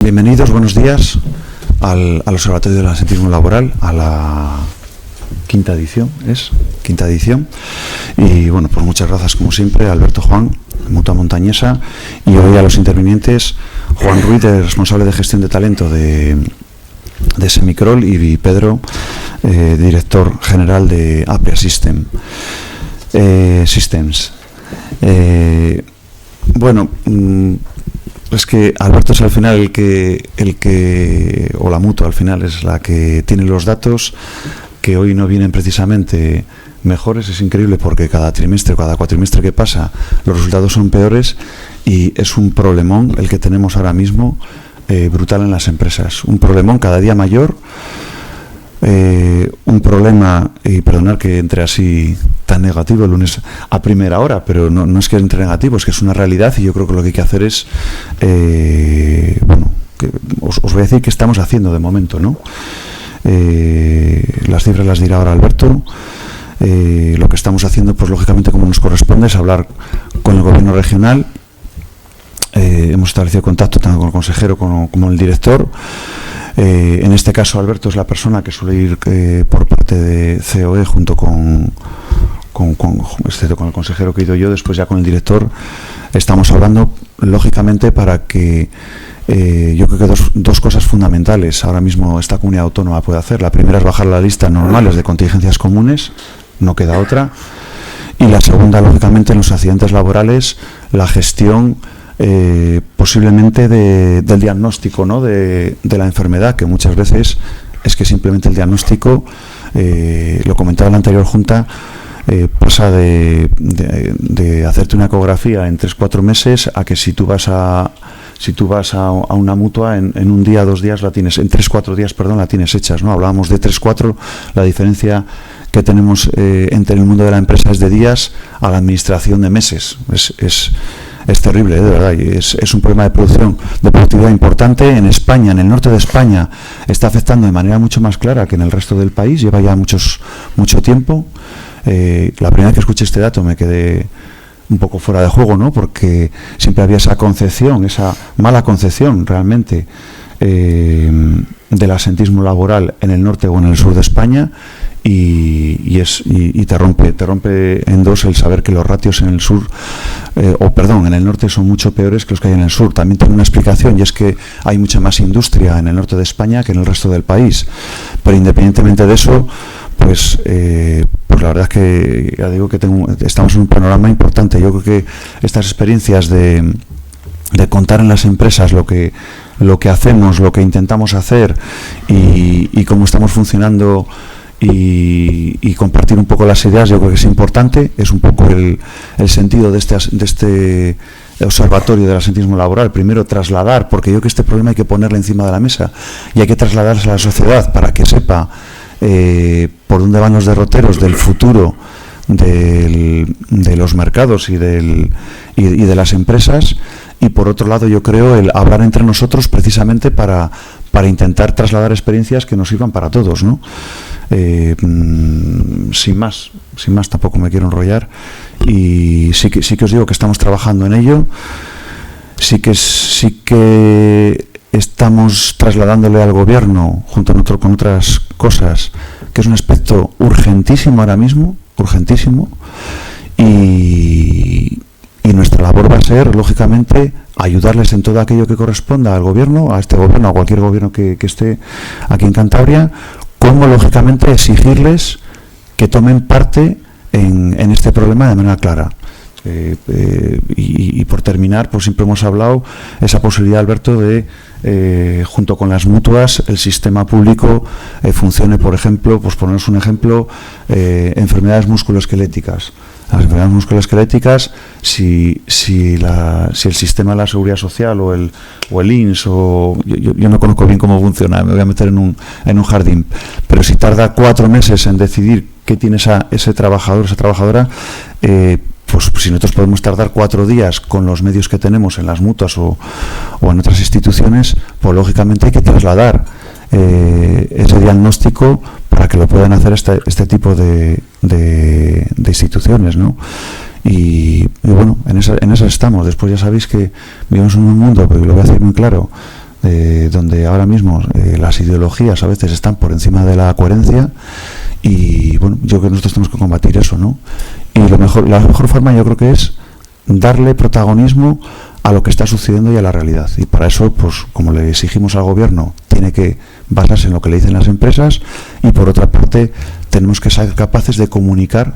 Bienvenidos, buenos días al Observatorio del Absentismo Laboral, a la quinta edición, y bueno, pues muchas gracias como siempre a Alberto Juan, Mutua Montañesa, y hoy a los intervinientes, Juan Ruiz, responsable de gestión de talento de Semicrol, y Pedro, director general de Apria Systems. Bueno, es que Alberto es al final el que o la Mutua al final es la que tiene los datos que hoy no vienen precisamente mejores. Es increíble porque cada trimestre, cada cuatrimestre que pasa, los resultados son peores y es un problemón el que tenemos ahora mismo, brutal en las empresas. Un problemón cada día mayor, un problema, y perdonar que entre así tan negativo el lunes a primera hora, pero no es que entre negativo, es que es una realidad, y yo creo que lo que hay que hacer es, bueno, que os voy a decir qué estamos haciendo de momento, ¿no? Las cifras las dirá ahora Alberto. Lo que estamos haciendo, pues lógicamente, como nos corresponde, es hablar con el gobierno regional. Hemos establecido contacto tanto con el consejero como el director. En este caso, Alberto es la persona que suele ir por parte de COE junto excepto con el consejero que he ido yo. Después ya con el director estamos hablando, lógicamente, para que yo creo que dos cosas fundamentales ahora mismo esta comunidad autónoma puede hacer. La primera es bajar la lista normales de contingencias comunes, no queda otra, y la segunda, lógicamente, en los accidentes laborales, la gestión posiblemente del diagnóstico, ¿no? de la enfermedad, que muchas veces es que simplemente el diagnóstico, lo comentaba en la anterior junta, pasa de hacerte una ecografía en 3-4 meses a que si tú vas a una mutua en un día, 2 días la tienes, en 3-4 días, perdón, la tienes hechas, ¿no? Hablábamos de 3-4, la diferencia que tenemos entre el mundo de la empresa es de días a la administración de meses. Es terrible, de verdad, y es un problema de productividad importante. En España, en el norte de España, está afectando de manera mucho más clara que en el resto del país, lleva ya mucho tiempo. La primera vez que escuché este dato me quedé un poco fuera de juego, ¿no? Porque siempre había esa concepción, esa mala concepción realmente del absentismo laboral en el norte o en el sur de España, y te rompe en dos el saber que los ratios en el sur, en el norte son mucho peores que los que hay en el sur. También tiene una explicación, y es que hay mucha más industria en el norte de España que en el resto del país. Pero independientemente de eso, pues la verdad es que ya digo que estamos en un panorama importante. Yo creo que estas experiencias de contar en las empresas lo que hacemos, lo que intentamos hacer y cómo estamos funcionando, y compartir un poco las ideas, yo creo que es importante. Es un poco el sentido de este observatorio del absentismo laboral. Primero, trasladar, porque yo creo que este problema hay que ponerle encima de la mesa y hay que trasladarse a la sociedad para que sepa por dónde van los derroteros del futuro de los mercados y de las empresas. Y por otro lado, yo creo el hablar entre nosotros precisamente para intentar trasladar experiencias que nos sirvan para todos, ¿no? Sin más, tampoco me quiero enrollar, y sí que os digo que estamos trabajando en ello. Sí que estamos trasladándole al gobierno, junto con otras cosas, que es un aspecto urgentísimo ahora mismo, y nuestra labor va a ser, lógicamente, ayudarles en todo aquello que corresponda al gobierno, a este gobierno, a cualquier gobierno que esté aquí en Cantabria, como lógicamente exigirles que tomen parte en este problema de manera clara. Y por terminar, pues siempre hemos hablado esa posibilidad, Alberto, de junto con las mutuas el sistema público funcione, por ejemplo, pues ponernos un ejemplo, enfermedades musculoesqueléticas. Las enfermedades musculoesqueléticas, si el sistema de la Seguridad Social o el INS, yo no conozco bien cómo funciona, me voy a meter en un jardín, pero si tarda 4 meses en decidir qué tiene ese trabajador, esa trabajadora, pues si nosotros podemos tardar 4 días con los medios que tenemos en las mutuas o en otras instituciones, pues lógicamente hay que trasladar ese diagnóstico para que lo puedan hacer este tipo de instituciones, ¿no? Y bueno, en esas estamos. Después ya sabéis que vivimos en un mundo, porque lo voy a decir muy claro, donde ahora mismo las ideologías a veces están por encima de la coherencia, y bueno, yo creo que nosotros tenemos que combatir eso, ¿no? Y la mejor forma yo creo que es darle protagonismo a lo que está sucediendo y a la realidad, y para eso, pues como le exigimos al gobierno, tiene que basarse en lo que le dicen las empresas, y por otra parte tenemos que ser capaces de comunicar,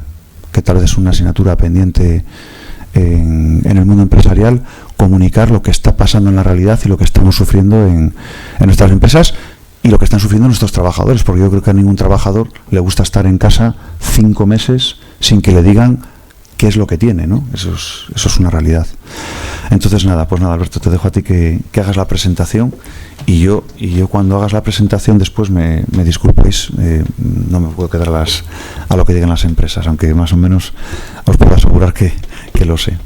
que tal vez es una asignatura pendiente en el mundo empresarial, comunicar lo que está pasando en la realidad y lo que estamos sufriendo en nuestras empresas y lo que están sufriendo nuestros trabajadores, porque yo creo que a ningún trabajador le gusta estar en casa 5 meses sin que le digan qué es lo que tiene, ¿no? Eso es una realidad. Entonces nada, Alberto, te dejo a ti que hagas la presentación, y yo cuando hagas la presentación después me disculpéis, no me puedo quedar a lo que digan las empresas, aunque más o menos os puedo asegurar que lo sé.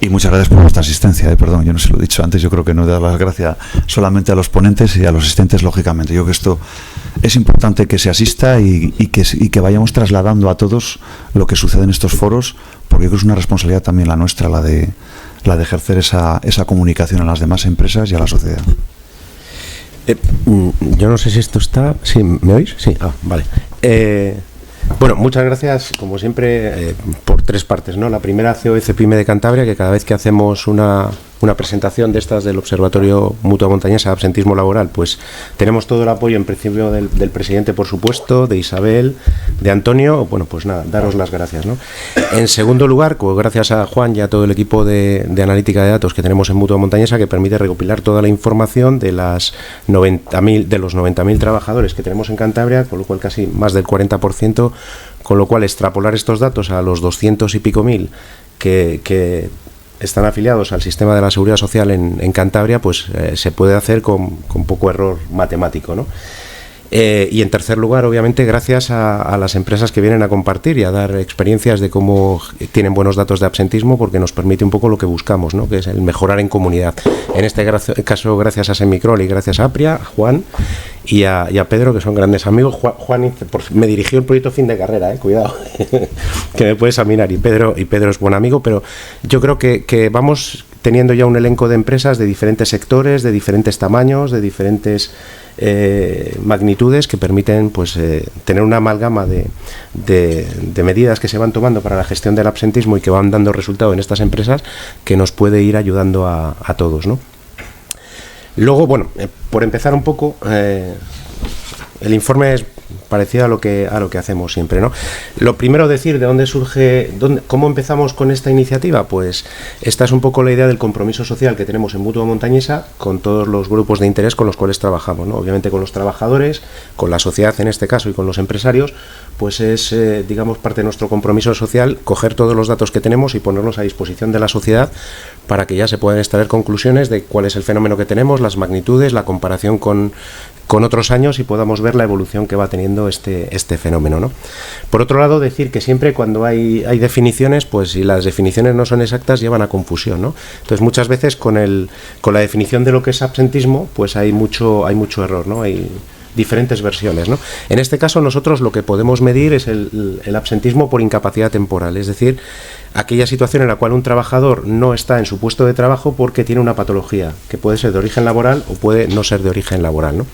Y muchas gracias por vuestra asistencia, perdón, yo no se lo he dicho antes, yo creo que no he dado las gracias solamente a los ponentes y a los asistentes, lógicamente. Yo creo que esto es importante, que se asista y que vayamos trasladando a todos lo que sucede en estos foros, porque yo creo que es una responsabilidad también la nuestra, la de ejercer esa comunicación a las demás empresas y a la sociedad. Yo no sé si esto está... ¿Sí? ¿Me oís? Sí, vale. Bueno, muchas gracias, como siempre, por 3 partes, ¿no? La primera, COE CEPIME de Cantabria, que cada vez que hacemos una presentación de estas del Observatorio Mutua Montañesa de Absentismo Laboral, pues tenemos todo el apoyo, en principio, del presidente, por supuesto, de Isabel, de Antonio. Bueno, pues nada, daros las gracias, ¿no? En segundo lugar, pues gracias a Juan y a todo el equipo de analítica de datos que tenemos en Mutua Montañesa, que permite recopilar toda la información de los 90.000 trabajadores que tenemos en Cantabria, con lo cual casi más del 40%, con lo cual extrapolar estos datos a los 200 y pico mil que están afiliados al sistema de la Seguridad Social en Cantabria, pues se puede hacer con poco error matemático, ¿no? Y en tercer lugar, obviamente, gracias a las empresas que vienen a compartir y a dar experiencias de cómo tienen buenos datos de absentismo, porque nos permite un poco lo que buscamos, ¿no? Que es el mejorar en comunidad. En este caso, gracias a Semicrol y gracias a Apria, a Juan y a Pedro, que son grandes amigos. Juan me dirigió el proyecto fin de carrera, cuidado, que me puede examinar, y Pedro es buen amigo, pero yo creo que vamos teniendo ya un elenco de empresas de diferentes sectores, de diferentes tamaños, de diferentes magnitudes, que permiten, pues, tener una amalgama de medidas que se van tomando para la gestión del absentismo y que van dando resultado en estas empresas, que nos puede ir ayudando a todos, ¿no? Luego, bueno, por empezar un poco, el informe es parecido a lo que hacemos siempre, ¿no? Lo primero, decir de dónde surge, cómo empezamos con esta iniciativa. Pues esta es un poco la idea del compromiso social que tenemos en Mutua Montañesa con todos los grupos de interés con los cuales trabajamos, ¿no? Obviamente con los trabajadores, con la sociedad en este caso y con los empresarios, pues es, digamos, parte de nuestro compromiso social coger todos los datos que tenemos y ponerlos a disposición de la sociedad para que ya se puedan extraer conclusiones de cuál es el fenómeno que tenemos, las magnitudes, la comparación con otros años, y podamos ver la evolución que va teniendo este fenómeno, ¿no? Por otro lado, decir que siempre cuando hay definiciones, pues si las definiciones no son exactas, llevan a confusión, ¿no? Entonces, muchas veces con la definición de lo que es absentismo, pues hay mucho error, ¿no? Hay diferentes versiones, ¿no? En este caso, nosotros lo que podemos medir es el absentismo por incapacidad temporal, es decir, aquella situación en la cual un trabajador no está en su puesto de trabajo porque tiene una patología, que puede ser de origen laboral o puede no ser de origen laboral, ¿no?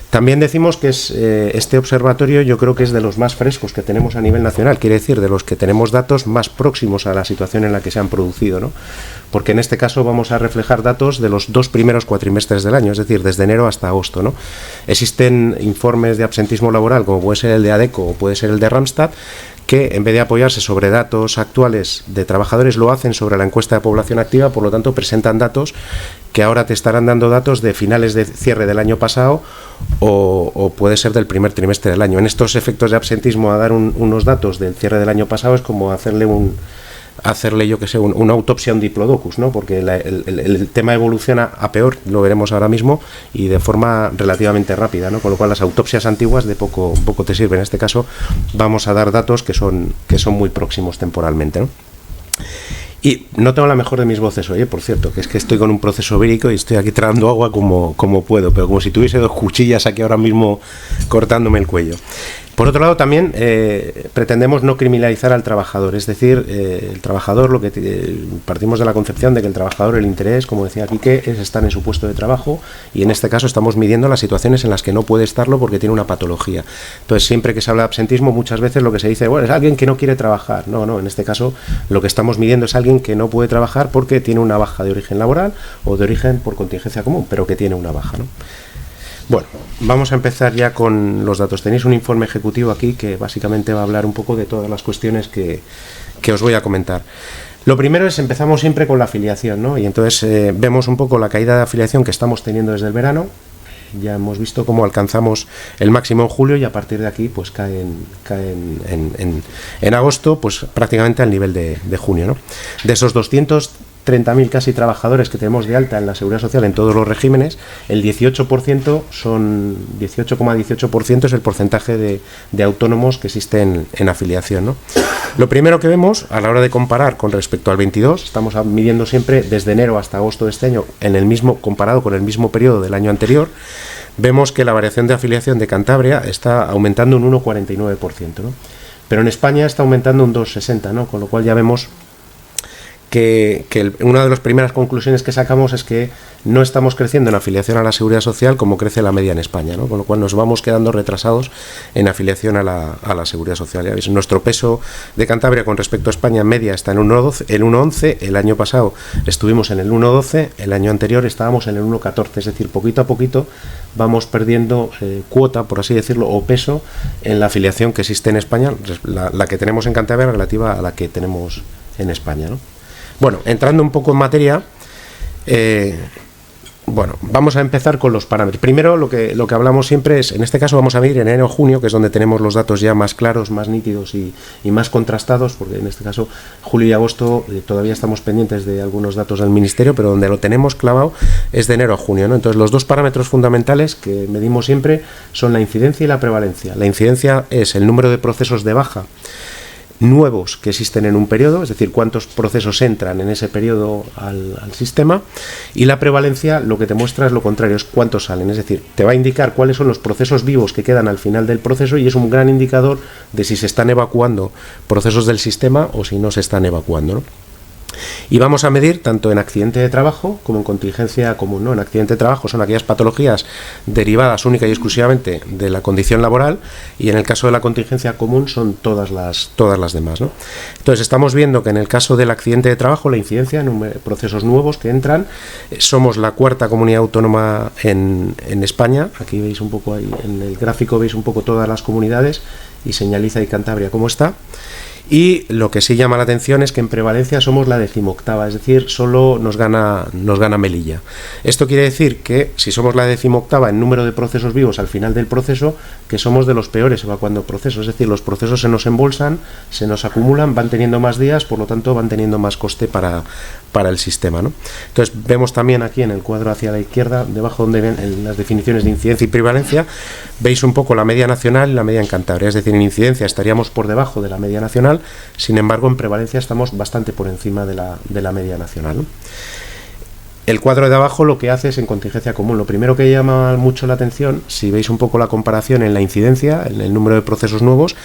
También decimos que este observatorio, yo creo que es de los más frescos que tenemos a nivel nacional, quiere decir, de los que tenemos datos más próximos a la situación en la que se han producido, ¿no? Porque en este caso vamos a reflejar datos de los 2 primeros cuatrimestres del año, es decir, desde enero hasta agosto, ¿no? Existen informes de absentismo laboral, como puede ser el de ADECO o puede ser el de Randstad, que en vez de apoyarse sobre datos actuales de trabajadores, lo hacen sobre la encuesta de población activa, por lo tanto presentan datos que ahora te estarán dando datos de finales de cierre del año pasado o puede ser del primer trimestre del año. En estos efectos de absentismo, a dar unos datos del cierre del año pasado es como hacerle yo que sé, una autopsia a un diplodocus, ¿no? Porque el tema evoluciona a peor, lo veremos ahora mismo, y de forma relativamente rápida, ¿no? Con lo cual las autopsias antiguas de poco te sirven. En este caso vamos a dar datos que son muy próximos temporalmente, ¿no? Y no tengo la mejor de mis voces hoy, por cierto, que es que estoy con un proceso vírico y estoy aquí tragando agua como puedo, pero como si tuviese 2 cuchillas aquí ahora mismo cortándome el cuello. Por otro lado, también pretendemos no criminalizar al trabajador, es decir, el trabajador, partimos de la concepción de que el trabajador, el interés, como decía Quique, es estar en su puesto de trabajo, y en este caso estamos midiendo las situaciones en las que no puede estarlo porque tiene una patología. Entonces, siempre que se habla de absentismo, muchas veces lo que se dice, bueno, es alguien que no quiere trabajar. No, en este caso lo que estamos midiendo es alguien que no puede trabajar porque tiene una baja de origen laboral o de origen por contingencia común, pero que tiene una baja, ¿no? Bueno, vamos a empezar ya con los datos. Tenéis un informe ejecutivo aquí que básicamente va a hablar un poco de todas las cuestiones que os voy a comentar. Lo primero es, empezamos siempre con la afiliación, ¿no? Y entonces vemos un poco la caída de afiliación que estamos teniendo desde el verano. Ya hemos visto cómo alcanzamos el máximo en julio y a partir de aquí pues caen en agosto pues prácticamente al nivel de junio, ¿no? De esos 230.000 casi trabajadores que tenemos de alta en la Seguridad Social en todos los regímenes, el 18,18% es el porcentaje de autónomos que existen en afiliación, ¿no? Lo primero que vemos a la hora de comparar con respecto al 22, estamos midiendo siempre desde enero hasta agosto de este año, comparado con el mismo periodo del año anterior, vemos que la variación de afiliación de Cantabria está aumentando un 1,49%, ¿no? Pero en España está aumentando un 2,60%, ¿no? Con lo cual ya vemos que una de las primeras conclusiones que sacamos es que no estamos creciendo en afiliación a la Seguridad Social como crece la media en España, ¿no? Con lo cual nos vamos quedando retrasados en afiliación a la Seguridad Social. Ya veis, nuestro peso de Cantabria con respecto a España en media está en 1,11, el año pasado estuvimos en el 1,12, el año anterior estábamos en el 1,14, es decir, poquito a poquito vamos perdiendo cuota, por así decirlo, o peso en la afiliación que existe en España, la que tenemos en Cantabria relativa a la que tenemos en España, ¿no? Bueno, entrando un poco en materia, vamos a empezar con los parámetros. Primero, lo que hablamos siempre es, en este caso vamos a medir en enero-junio, que es donde tenemos los datos ya más claros, más nítidos y más contrastados, porque en este caso julio y agosto todavía estamos pendientes de algunos datos del Ministerio, pero donde lo tenemos clavado es de enero a junio, ¿no? Entonces, los dos parámetros fundamentales que medimos siempre son la incidencia y la prevalencia. La incidencia es el número de procesos de baja nuevos que existen en un periodo, es decir, cuántos procesos entran en ese periodo al sistema, y la prevalencia lo que te muestra es lo contrario, es cuántos salen, es decir, te va a indicar cuáles son los procesos vivos que quedan al final del proceso y es un gran indicador de si se están evacuando procesos del sistema o si no se están evacuando, ¿no? Y vamos a medir tanto en accidente de trabajo como en contingencia común, ¿no? En accidente de trabajo son aquellas patologías derivadas única y exclusivamente de la condición laboral, y en el caso de la contingencia común son todas las demás, ¿no? Entonces estamos viendo que en el caso del accidente de trabajo la incidencia en procesos nuevos que entran, somos la cuarta comunidad autónoma en España. Aquí veis un poco, ahí en el gráfico veis un poco todas las comunidades y señaliza ahí Cantabria cómo está. Y lo que sí llama la atención es que en prevalencia somos la 18ª, es decir, solo nos gana Melilla. Esto quiere decir que si somos la 18ª en número de procesos vivos al final del proceso, que somos de los peores evacuando procesos, es decir, los procesos se nos embolsan, se nos acumulan, van teniendo más días, por lo tanto van teniendo más coste para el sistema, ¿no? Entonces vemos también aquí en el cuadro hacia la izquierda, debajo donde ven en las definiciones de incidencia y prevalencia, veis un poco la media nacional y la media en Cantabria, es decir, en incidencia estaríamos por debajo de la media nacional, sin embargo en prevalencia estamos bastante por encima de la media nacional, ¿no? El cuadro de abajo lo que hace es en contingencia común. Lo primero que llama mucho la atención, si veis un poco la comparación en la incidencia, en el número de procesos nuevos,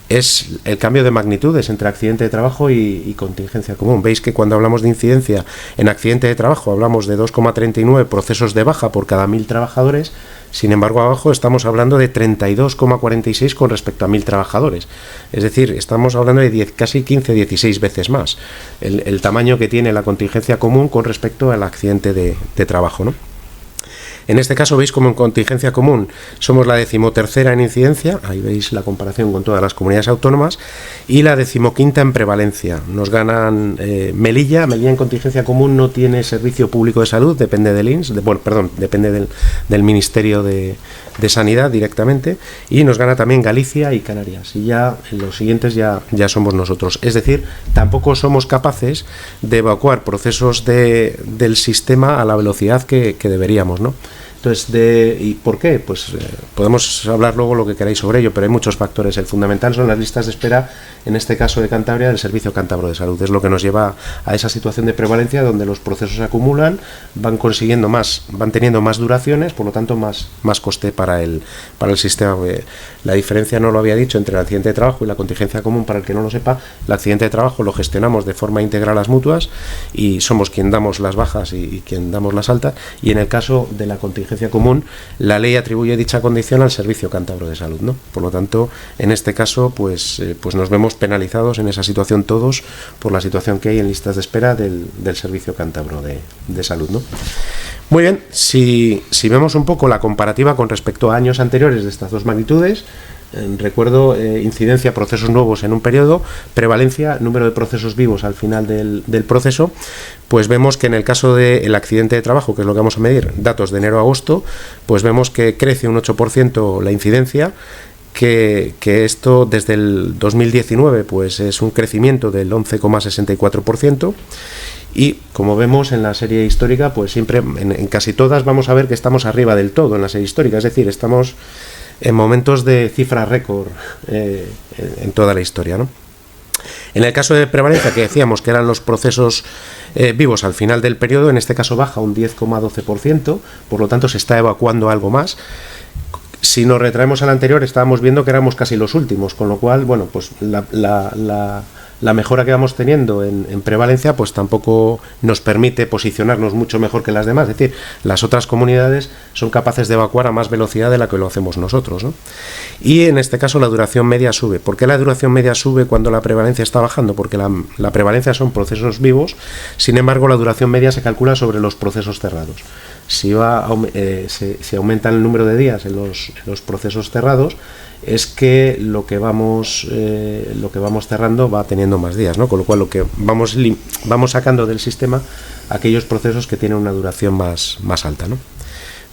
es el cambio de magnitudes entre accidente de trabajo y contingencia común. Veis que cuando hablamos de incidencia en accidente de trabajo hablamos de 2,39 procesos de baja por cada 1.000 trabajadores, sin embargo abajo estamos hablando de 32,46 con respecto a 1.000 trabajadores. Es decir, estamos hablando de casi 15-16 veces más el tamaño que tiene la contingencia común con respecto al accidente de trabajo, ¿no? En este caso veis como en contingencia común somos la 13ª en incidencia, ahí veis la comparación con todas las comunidades autónomas, y la 15ª en prevalencia. Nos ganan Melilla en contingencia común no tiene servicio público de salud, depende del INS, depende del Ministerio de Sanidad directamente, y nos gana también Galicia y Canarias, y ya en los siguientes ya somos nosotros. Es decir, tampoco somos capaces de evacuar procesos del sistema a la velocidad que deberíamos, ¿no? Entonces, ¿y por qué? Pues podemos hablar luego lo que queráis sobre ello, pero hay muchos factores. El fundamental son las listas de espera, en este caso de Cantabria, del Servicio Cántabro de Salud. Es lo que nos lleva a esa situación de prevalencia donde los procesos se acumulan, van teniendo más duraciones, por lo tanto más coste para el sistema. La diferencia, no lo había dicho, entre el accidente de trabajo y la contingencia común, para el que no lo sepa, el accidente de trabajo lo gestionamos de forma integral las mutuas y somos quien damos las bajas y quien damos las altas, y en el caso de la contingencia común, la ley atribuye dicha condición al Servicio Cántabro de Salud, ¿no? Por lo tanto, en este caso, pues nos vemos penalizados en esa situación todos por la situación que hay en listas de espera del Servicio Cántabro de Salud, ¿no? Muy bien, si vemos un poco la comparativa con respecto a años anteriores de estas dos magnitudes, recuerdo incidencia, procesos nuevos en un periodo, prevalencia, número de procesos vivos al final del proceso, pues vemos que en el caso del accidente de trabajo, que es lo que vamos a medir, datos de enero a agosto, pues vemos que crece un 8% la incidencia, que esto desde el 2019 pues es un crecimiento del 11,64%. Y como vemos en la serie histórica, pues siempre, en casi todas, vamos a ver que estamos arriba del todo en la serie histórica, es decir, estamos en momentos de cifra récord en toda la historia, ¿no? En el caso de prevalencia, que decíamos que eran los procesos vivos al final del periodo, en este caso baja un 10,12%, por lo tanto se está evacuando algo más. Si nos retraemos al anterior, estábamos viendo que éramos casi los últimos, con lo cual, bueno, pues la mejora que vamos teniendo en prevalencia pues tampoco nos permite posicionarnos mucho mejor que las demás, es decir, las otras comunidades son capaces de evacuar a más velocidad de la que lo hacemos nosotros, ¿no? Y en este caso la duración media sube. ¿Por qué la duración media sube cuando la prevalencia está bajando? Porque la prevalencia son procesos vivos, sin embargo la duración media se calcula sobre los procesos cerrados. Si aumenta el número de días en los procesos cerrados, es que lo que vamos cerrando va teniendo más días, ¿no? Con lo cual lo que vamos sacando del sistema aquellos procesos que tienen una duración más alta, ¿no?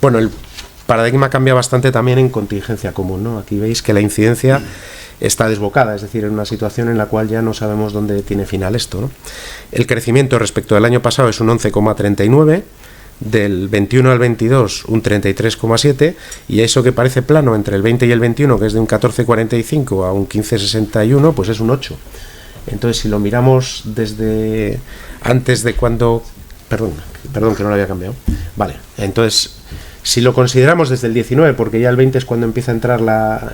Bueno, el paradigma cambia bastante también en contingencia común, ¿no? Aquí veis que la incidencia está desbocada, es decir, en una situación en la cual ya no sabemos dónde tiene final esto, ¿no? El crecimiento respecto del año pasado es un 11,39%, del 21 al 22 un 33,7%, y eso que parece plano entre el 20 y el 21, que es de un 14,45 a un 15,61, pues es un 8%. Entonces, si lo miramos desde antes de cuando... Perdón, que no lo había cambiado. Vale, entonces, si lo consideramos desde el 19, porque ya el 20 es cuando empieza a entrar la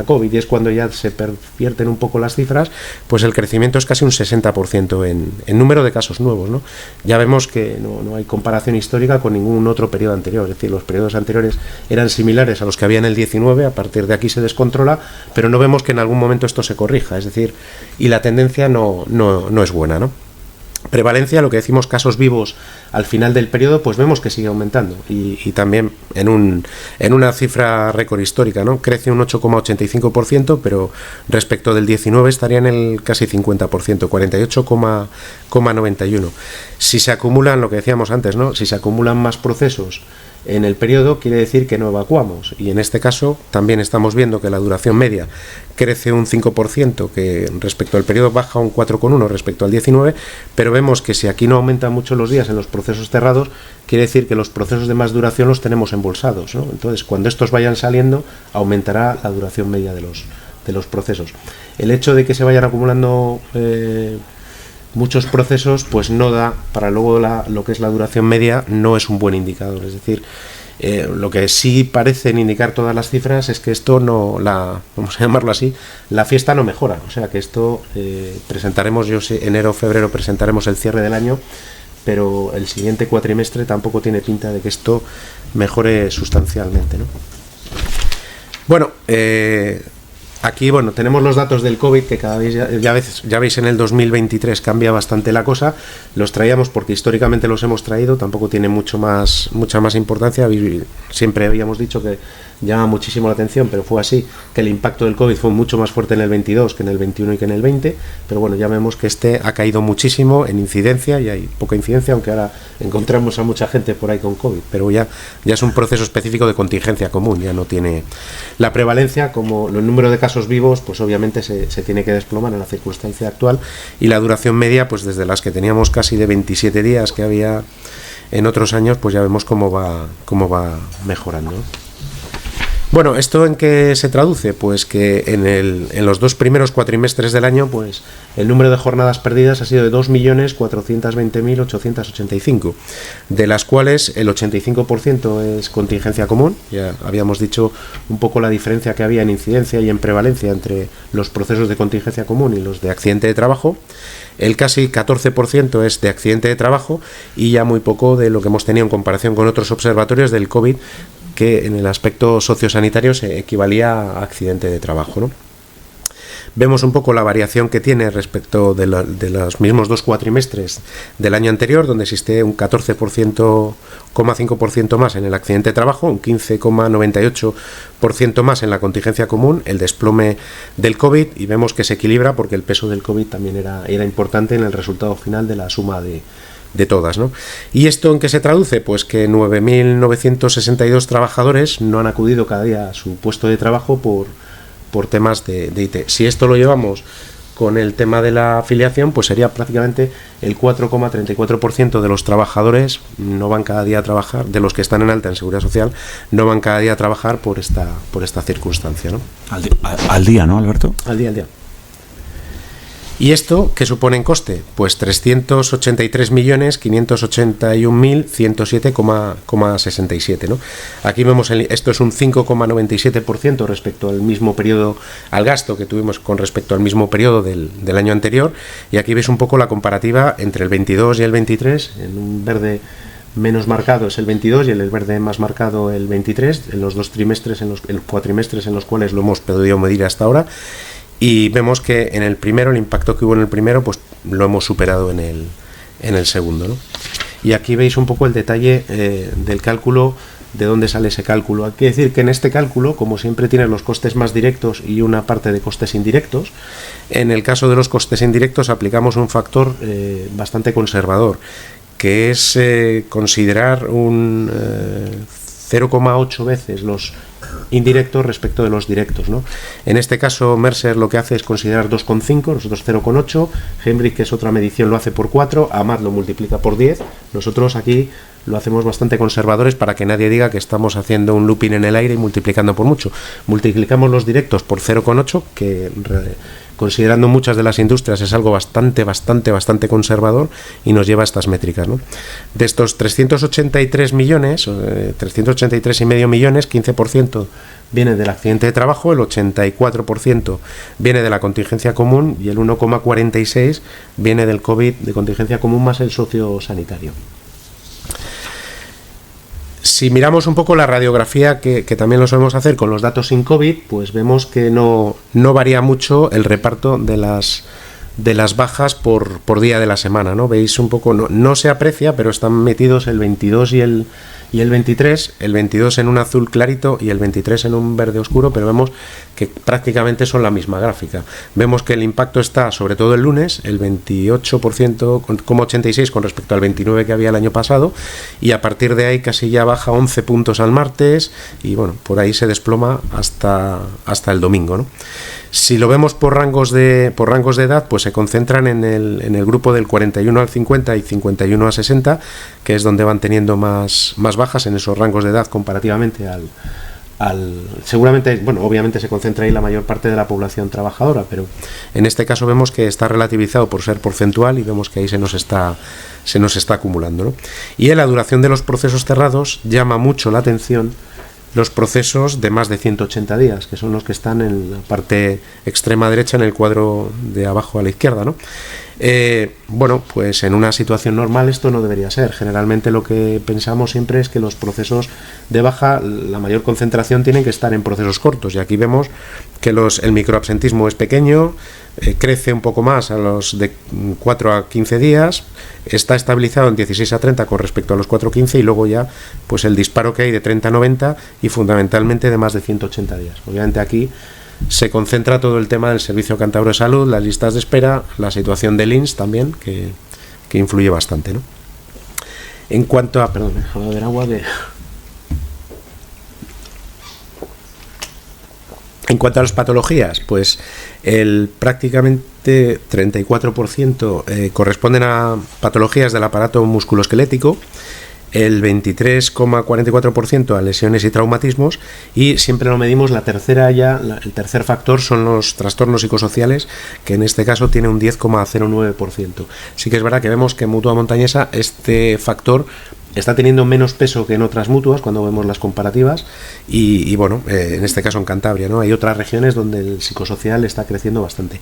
COVID y es cuando ya se pervierten un poco las cifras, pues el crecimiento es casi un 60% en número de casos nuevos, ¿no? Ya vemos que no hay comparación histórica con ningún otro periodo anterior, es decir, los periodos anteriores eran similares a los que había en el 19, a partir de aquí se descontrola, pero no vemos que en algún momento esto se corrija, es decir, y la tendencia no es buena, ¿no? Prevalencia, lo que decimos casos vivos al final del periodo, pues vemos que sigue aumentando y también en una cifra récord histórica, ¿no? Crece un 8,85%, pero respecto del 19 estaría en el casi 50%, 48,91%. Si se acumulan, lo que decíamos antes, ¿no? Si se acumulan más procesos en el periodo, quiere decir que no evacuamos, y en este caso también estamos viendo que la duración media crece un 5%, que respecto al periodo baja un 4,1% respecto al 19, pero vemos que si aquí no aumentan mucho los días en los procesos cerrados, quiere decir que los procesos de más duración los tenemos embolsados, ¿no? Entonces, cuando estos vayan saliendo, aumentará la duración media de los procesos. El hecho de que se vayan acumulando muchos procesos, pues no da para luego lo que es la duración media, no es un buen indicador, es decir, lo que sí parecen indicar todas las cifras es que esto vamos a llamarlo así, la fiesta no mejora, o sea que esto presentaremos, yo sé, enero o febrero presentaremos el cierre del año, pero el siguiente cuatrimestre tampoco tiene pinta de que esto mejore sustancialmente, ¿no? Bueno, aquí, bueno, tenemos los datos del COVID, que cada vez ya veis en el 2023 cambia bastante la cosa. Los traíamos porque históricamente los hemos traído, tampoco tiene mucha más importancia. Siempre habíamos dicho que llama muchísimo la atención, pero fue así, que el impacto del COVID fue mucho más fuerte en el 22 que en el 21 y que en el 20, pero bueno, ya vemos que este ha caído muchísimo en incidencia, y hay poca incidencia, aunque ahora encontramos a mucha gente por ahí con COVID, pero ya es un proceso específico de contingencia común, ya no tiene la prevalencia, como el número de casos vivos, pues obviamente se tiene que desplomar en la circunstancia actual, y la duración media, pues desde las que teníamos casi de 27 días que había en otros años pues ya vemos cómo va mejorando. Bueno, ¿esto en qué se traduce? Pues que en los 2 primeros cuatrimestres del año, pues el número de jornadas perdidas ha sido de 2.420.885, de las cuales el 85% es contingencia común. Ya habíamos dicho un poco la diferencia que había en incidencia y en prevalencia entre los procesos de contingencia común y los de accidente de trabajo. El casi 14% es de accidente de trabajo y ya muy poco de lo que hemos tenido en comparación con otros observatorios del COVID, que en el aspecto sociosanitario se equivalía a accidente de trabajo, ¿no? Vemos un poco la variación que tiene respecto de los mismos 2 cuatrimestres del año anterior, donde existe un 14,5% más en el accidente de trabajo, un 15,98% más en la contingencia común, el desplome del COVID, y vemos que se equilibra porque el peso del COVID también era importante en el resultado final de la suma de todas, ¿no? ¿Y esto en qué se traduce? Pues que 9.962 trabajadores no han acudido cada día a su puesto de trabajo por temas de IT. Si esto lo llevamos con el tema de la afiliación, pues sería prácticamente el 4,34% de los trabajadores no van cada día a trabajar, de los que están en alta en Seguridad Social, no van cada día a trabajar por esta circunstancia, ¿no? Al día, ¿no, Alberto? Al día. ¿Y esto qué supone en coste? Pues 383.581.107,67, ¿no? Aquí vemos, esto es un 5,97% respecto al mismo periodo, al gasto que tuvimos con respecto al mismo periodo del año anterior, y aquí veis un poco la comparativa entre el 22 y el 23, en un verde menos marcado es el 22 y en el verde más marcado el 23, en los 2 trimestres, en los cuatrimestres en los cuales lo hemos podido medir hasta ahora. Y vemos que en el primero, el impacto que hubo en el primero, pues lo hemos superado en el segundo, ¿no? Y aquí veis un poco el detalle del cálculo, de dónde sale ese cálculo. Hay que decir que en este cálculo, como siempre tiene los costes más directos y una parte de costes indirectos, en el caso de los costes indirectos aplicamos un factor bastante conservador, que es considerar un 0,8 veces los indirectos respecto de los directos, ¿no? En este caso Mercer lo que hace es considerar 2,5, nosotros 0,8, Hembrick, que es otra medición, lo hace por 4, AMAT lo multiplica por 10, nosotros aquí lo hacemos bastante conservadores para que nadie diga que estamos haciendo un looping en el aire y multiplicando por mucho. Multiplicamos los directos por 0,8, que considerando muchas de las industrias es algo bastante conservador, y nos lleva a estas métricas, ¿no? De estos 383 millones, 383,5 millones, 15% viene del accidente de trabajo, el 84% viene de la contingencia común y el 1,46 viene del COVID de contingencia común más el sociosanitario. Si miramos un poco la radiografía, que también lo solemos hacer con los datos sin COVID, pues vemos que no varía mucho el reparto de las bajas por día de la semana, ¿no? Veis un poco, no se aprecia, pero están metidos el 22 y el 23, el 22 en un azul clarito y el 23 en un verde oscuro, pero vemos que prácticamente son la misma gráfica. Vemos que el impacto está sobre todo el lunes, el 28,86 con respecto al 29 que había el año pasado, y a partir de ahí casi ya baja 11 puntos al martes, y bueno, por ahí se desploma hasta el domingo, ¿no? Si lo vemos por rangos de edad, pues se concentran en el grupo del 41 al 50 y 51 a 60, que es donde van teniendo más bajas en esos rangos de edad comparativamente seguramente, bueno, obviamente se concentra ahí la mayor parte de la población trabajadora, pero en este caso vemos que está relativizado por ser porcentual y vemos que ahí se nos está acumulando, ¿no? Y en la duración de los procesos cerrados llama mucho la atención los procesos de más de 180 días, que son los que están en la parte extrema derecha, en el cuadro de abajo a la izquierda, ¿no? Bueno, pues en una situación normal esto no debería ser. Generalmente lo que pensamos siempre es que los procesos de baja, la mayor concentración tienen que estar en procesos cortos, y aquí vemos que el microabsentismo es pequeño, crece un poco más a los de 4 a 15 días, está estabilizado en 16 a 30 con respecto a los 4 a 15, y luego ya pues el disparo que hay de 30 a 90 y fundamentalmente de más de 180 días. Obviamente aquí se concentra todo el tema del Servicio Cántabro de Salud, las listas de espera, la situación del INS también, que influye bastante, ¿no? En cuanto a... Perdón, déjame beber agua de... En cuanto a las patologías, pues el prácticamente 34% corresponden a patologías del aparato musculoesquelético, el 23,44% a lesiones y traumatismos, y siempre lo medimos, el tercer factor son los trastornos psicosociales, que en este caso tiene un 10,09%. Sí que es verdad que vemos que en Mutua Montañesa este factor está teniendo menos peso que en otras mutuas cuando vemos las comparativas y bueno, en este caso en Cantabria, ¿no? Hay otras regiones donde el psicosocial está creciendo bastante.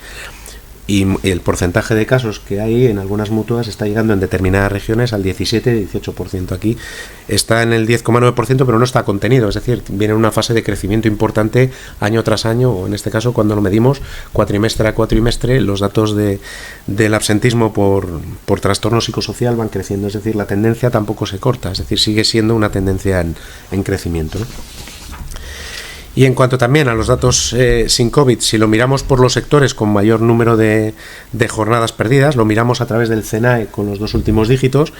Y el porcentaje de casos que hay en algunas mutuas está llegando en determinadas regiones al 17-18%. Aquí está en el 10,9%, pero no está contenido, es decir, viene en una fase de crecimiento importante año tras año, o en este caso cuando lo medimos cuatrimestre a cuatrimestre, los datos del absentismo por trastorno psicosocial van creciendo, es decir, la tendencia tampoco se corta, es decir, sigue siendo una tendencia en crecimiento, ¿no? Y en cuanto también a los datos sin COVID, si lo miramos por los sectores con mayor número de jornadas perdidas, lo miramos a través del CENAE con los 2 últimos dígitos,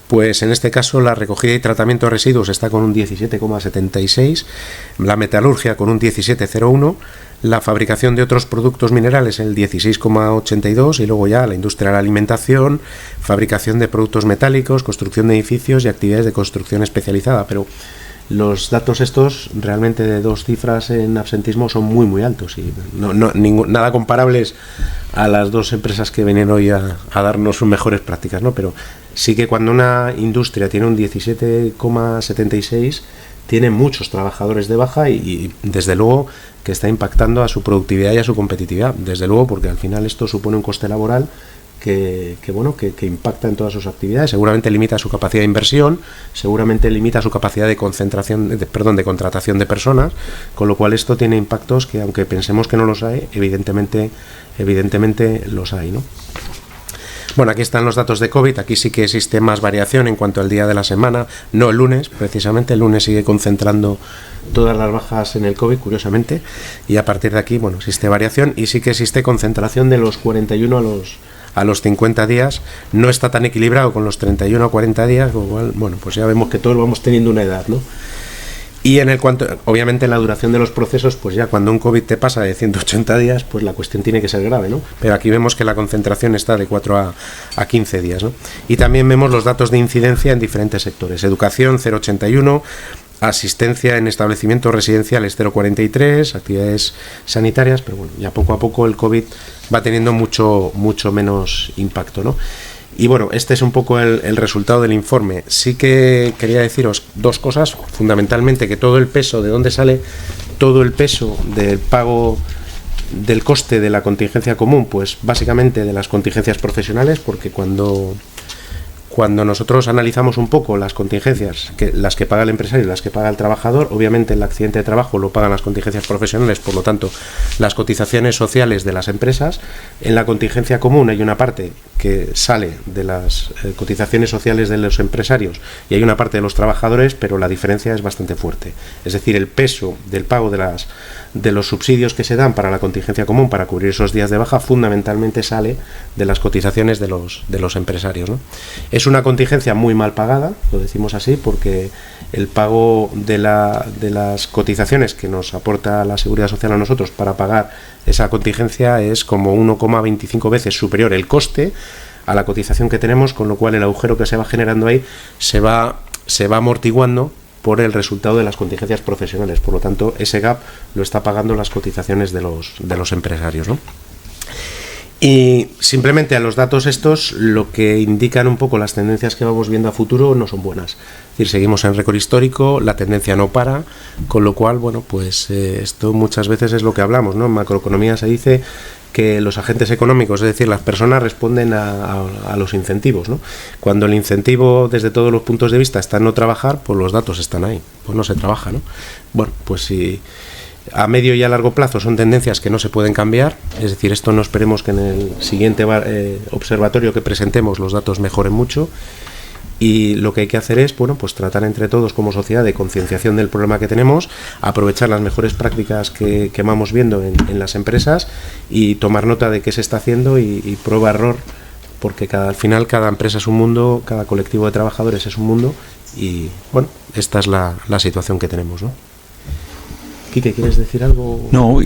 pues en este caso la recogida y tratamiento de residuos está con un 17,76, la metalurgia con un 17,01, la fabricación de otros productos minerales el 16,82 y luego ya la industria de la alimentación, fabricación de productos metálicos, construcción de edificios y actividades de construcción especializada, pero los datos estos realmente de 2 cifras en absentismo son muy muy altos y nada comparables a las 2 empresas que vienen hoy a darnos sus mejores prácticas, ¿no? Pero sí que cuando una industria tiene un 17,76 tiene muchos trabajadores de baja y desde luego que está impactando a su productividad y a su competitividad, desde luego, porque al final esto supone un coste laboral que impacta en todas sus actividades, seguramente limita su capacidad de inversión, seguramente limita su capacidad de de contratación de personas, con lo cual esto tiene impactos que, aunque pensemos que no los hay, evidentemente los hay, ¿no? Bueno, aquí están los datos de COVID, aquí sí que existe más variación en cuanto al día de la semana, no el lunes, precisamente el lunes sigue concentrando todas las bajas en el COVID, curiosamente, y a partir de aquí, bueno, existe variación y sí que existe concentración de los 41 a los 50 días, no está tan equilibrado con los 31 a 40 días, con lo cual, bueno, pues ya vemos que todos vamos teniendo una edad, ¿no? Y obviamente en la duración de los procesos, pues ya cuando un COVID te pasa de 180 días, pues la cuestión tiene que ser grave, ¿no? Pero aquí vemos que la concentración está de 4 a 15 días, ¿no? Y también vemos los datos de incidencia en diferentes sectores. Educación 0,81, asistencia en establecimientos residenciales 0,43, actividades sanitarias, pero bueno, ya poco a poco el COVID va teniendo mucho menos impacto, ¿no? Y bueno, este es un poco el resultado del informe. Sí que quería deciros 2 cosas, fundamentalmente que todo el peso, ¿de dónde sale todo el peso del pago del coste de la contingencia común? Pues básicamente de las contingencias profesionales, porque cuando nosotros analizamos un poco las contingencias, las que paga el empresario y las que paga el trabajador, obviamente el accidente de trabajo lo pagan las contingencias profesionales, por lo tanto las cotizaciones sociales de las empresas. En la contingencia común hay una parte que sale de las cotizaciones sociales de los empresarios y hay una parte de los trabajadores, pero la diferencia es bastante fuerte. Es decir, el peso del pago de los subsidios que se dan para la contingencia común para cubrir esos días de baja fundamentalmente sale de las cotizaciones de los empresarios, ¿no? Es una contingencia muy mal pagada, lo decimos así, porque el pago de las cotizaciones que nos aporta la Seguridad Social a nosotros para pagar esa contingencia es como 1,25 veces superior el coste a la cotización que tenemos, con lo cual el agujero que se va generando ahí se va amortiguando por el resultado de las contingencias profesionales. Por lo tanto, ese gap lo está pagando las cotizaciones de los empresarios, ¿no? Y simplemente a los datos estos, lo que indican un poco las tendencias que vamos viendo a futuro no son buenas. Es decir, seguimos en récord histórico, la tendencia no para, con lo cual, bueno, pues esto muchas veces es lo que hablamos, ¿no? En macroeconomía se dice que los agentes económicos, es decir, las personas responden a los incentivos, ¿no? Cuando el incentivo desde todos los puntos de vista está en no trabajar, pues los datos están ahí, pues no se trabaja, ¿no? Bueno, pues si a medio y a largo plazo son tendencias que no se pueden cambiar, es decir, esto no esperemos que en el siguiente observatorio que presentemos los datos mejoren mucho, y lo que hay que hacer es, bueno, pues tratar entre todos como sociedad de concienciación del problema que tenemos, aprovechar las mejores prácticas que vamos viendo en las empresas y tomar nota de qué se está haciendo y prueba-error, porque al final cada empresa es un mundo, cada colectivo de trabajadores es un mundo y, bueno, esta es la situación que tenemos, ¿no? Quique, ¿quieres decir algo? No,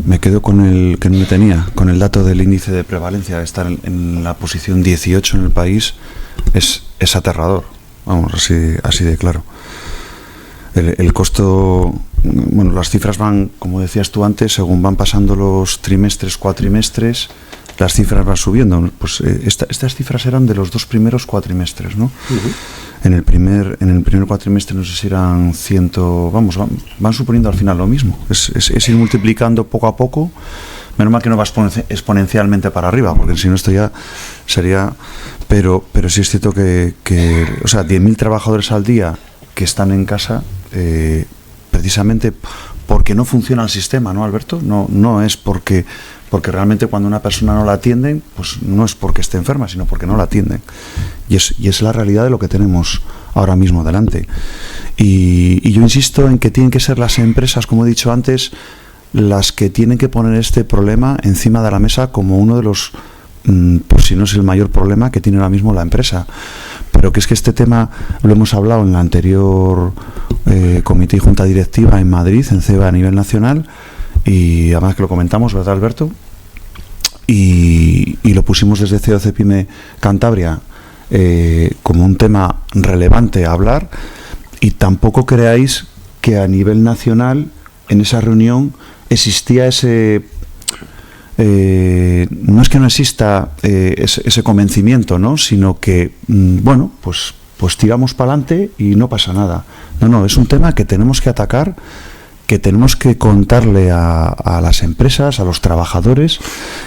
me quedo con el que no tenía, con el dato del índice de prevalencia, de estar en la posición 18 en el país, es aterrador. vamos, así de claro. El costo, bueno, las cifras van, como decías tú antes, según van pasando los trimestres, cuatrimestres, las cifras van subiendo. Pues estas cifras eran de los 2 primeros cuatrimestres, ¿no? En el primer cuatrimestre no sé si eran 100, vamos, van suponiendo al final lo mismo. Es ir multiplicando poco a poco. Menos mal que no va exponencialmente para arriba, porque si no esto ya sería... Pero sí es cierto que o sea, 10.000 trabajadores al día que están en casa, precisamente porque no funciona el sistema, ¿no, Alberto? No es porque realmente cuando una persona no la atienden, pues no es porque esté enferma, sino porque no la atienden. Y es la realidad de lo que tenemos ahora mismo delante. Y yo insisto en que tienen que ser las empresas, como he dicho antes, las que tienen que poner este problema encima de la mesa como uno de los, pues si no es el mayor problema que tiene ahora mismo la empresa. Pero que es que este tema lo hemos hablado en la anterior comité y junta directiva en Madrid, en CEBA a nivel nacional, y además que lo comentamos, ¿verdad, Alberto? Y lo pusimos desde COCPyme Cantabria como un tema relevante a hablar, y tampoco creáis que a nivel nacional en esa reunión existía ese... no es que no exista ese convencimiento, ¿no? Sino que, bueno, pues tiramos para adelante y no pasa nada. No, es un tema que tenemos que atacar, que tenemos que contarle a las empresas, a los trabajadores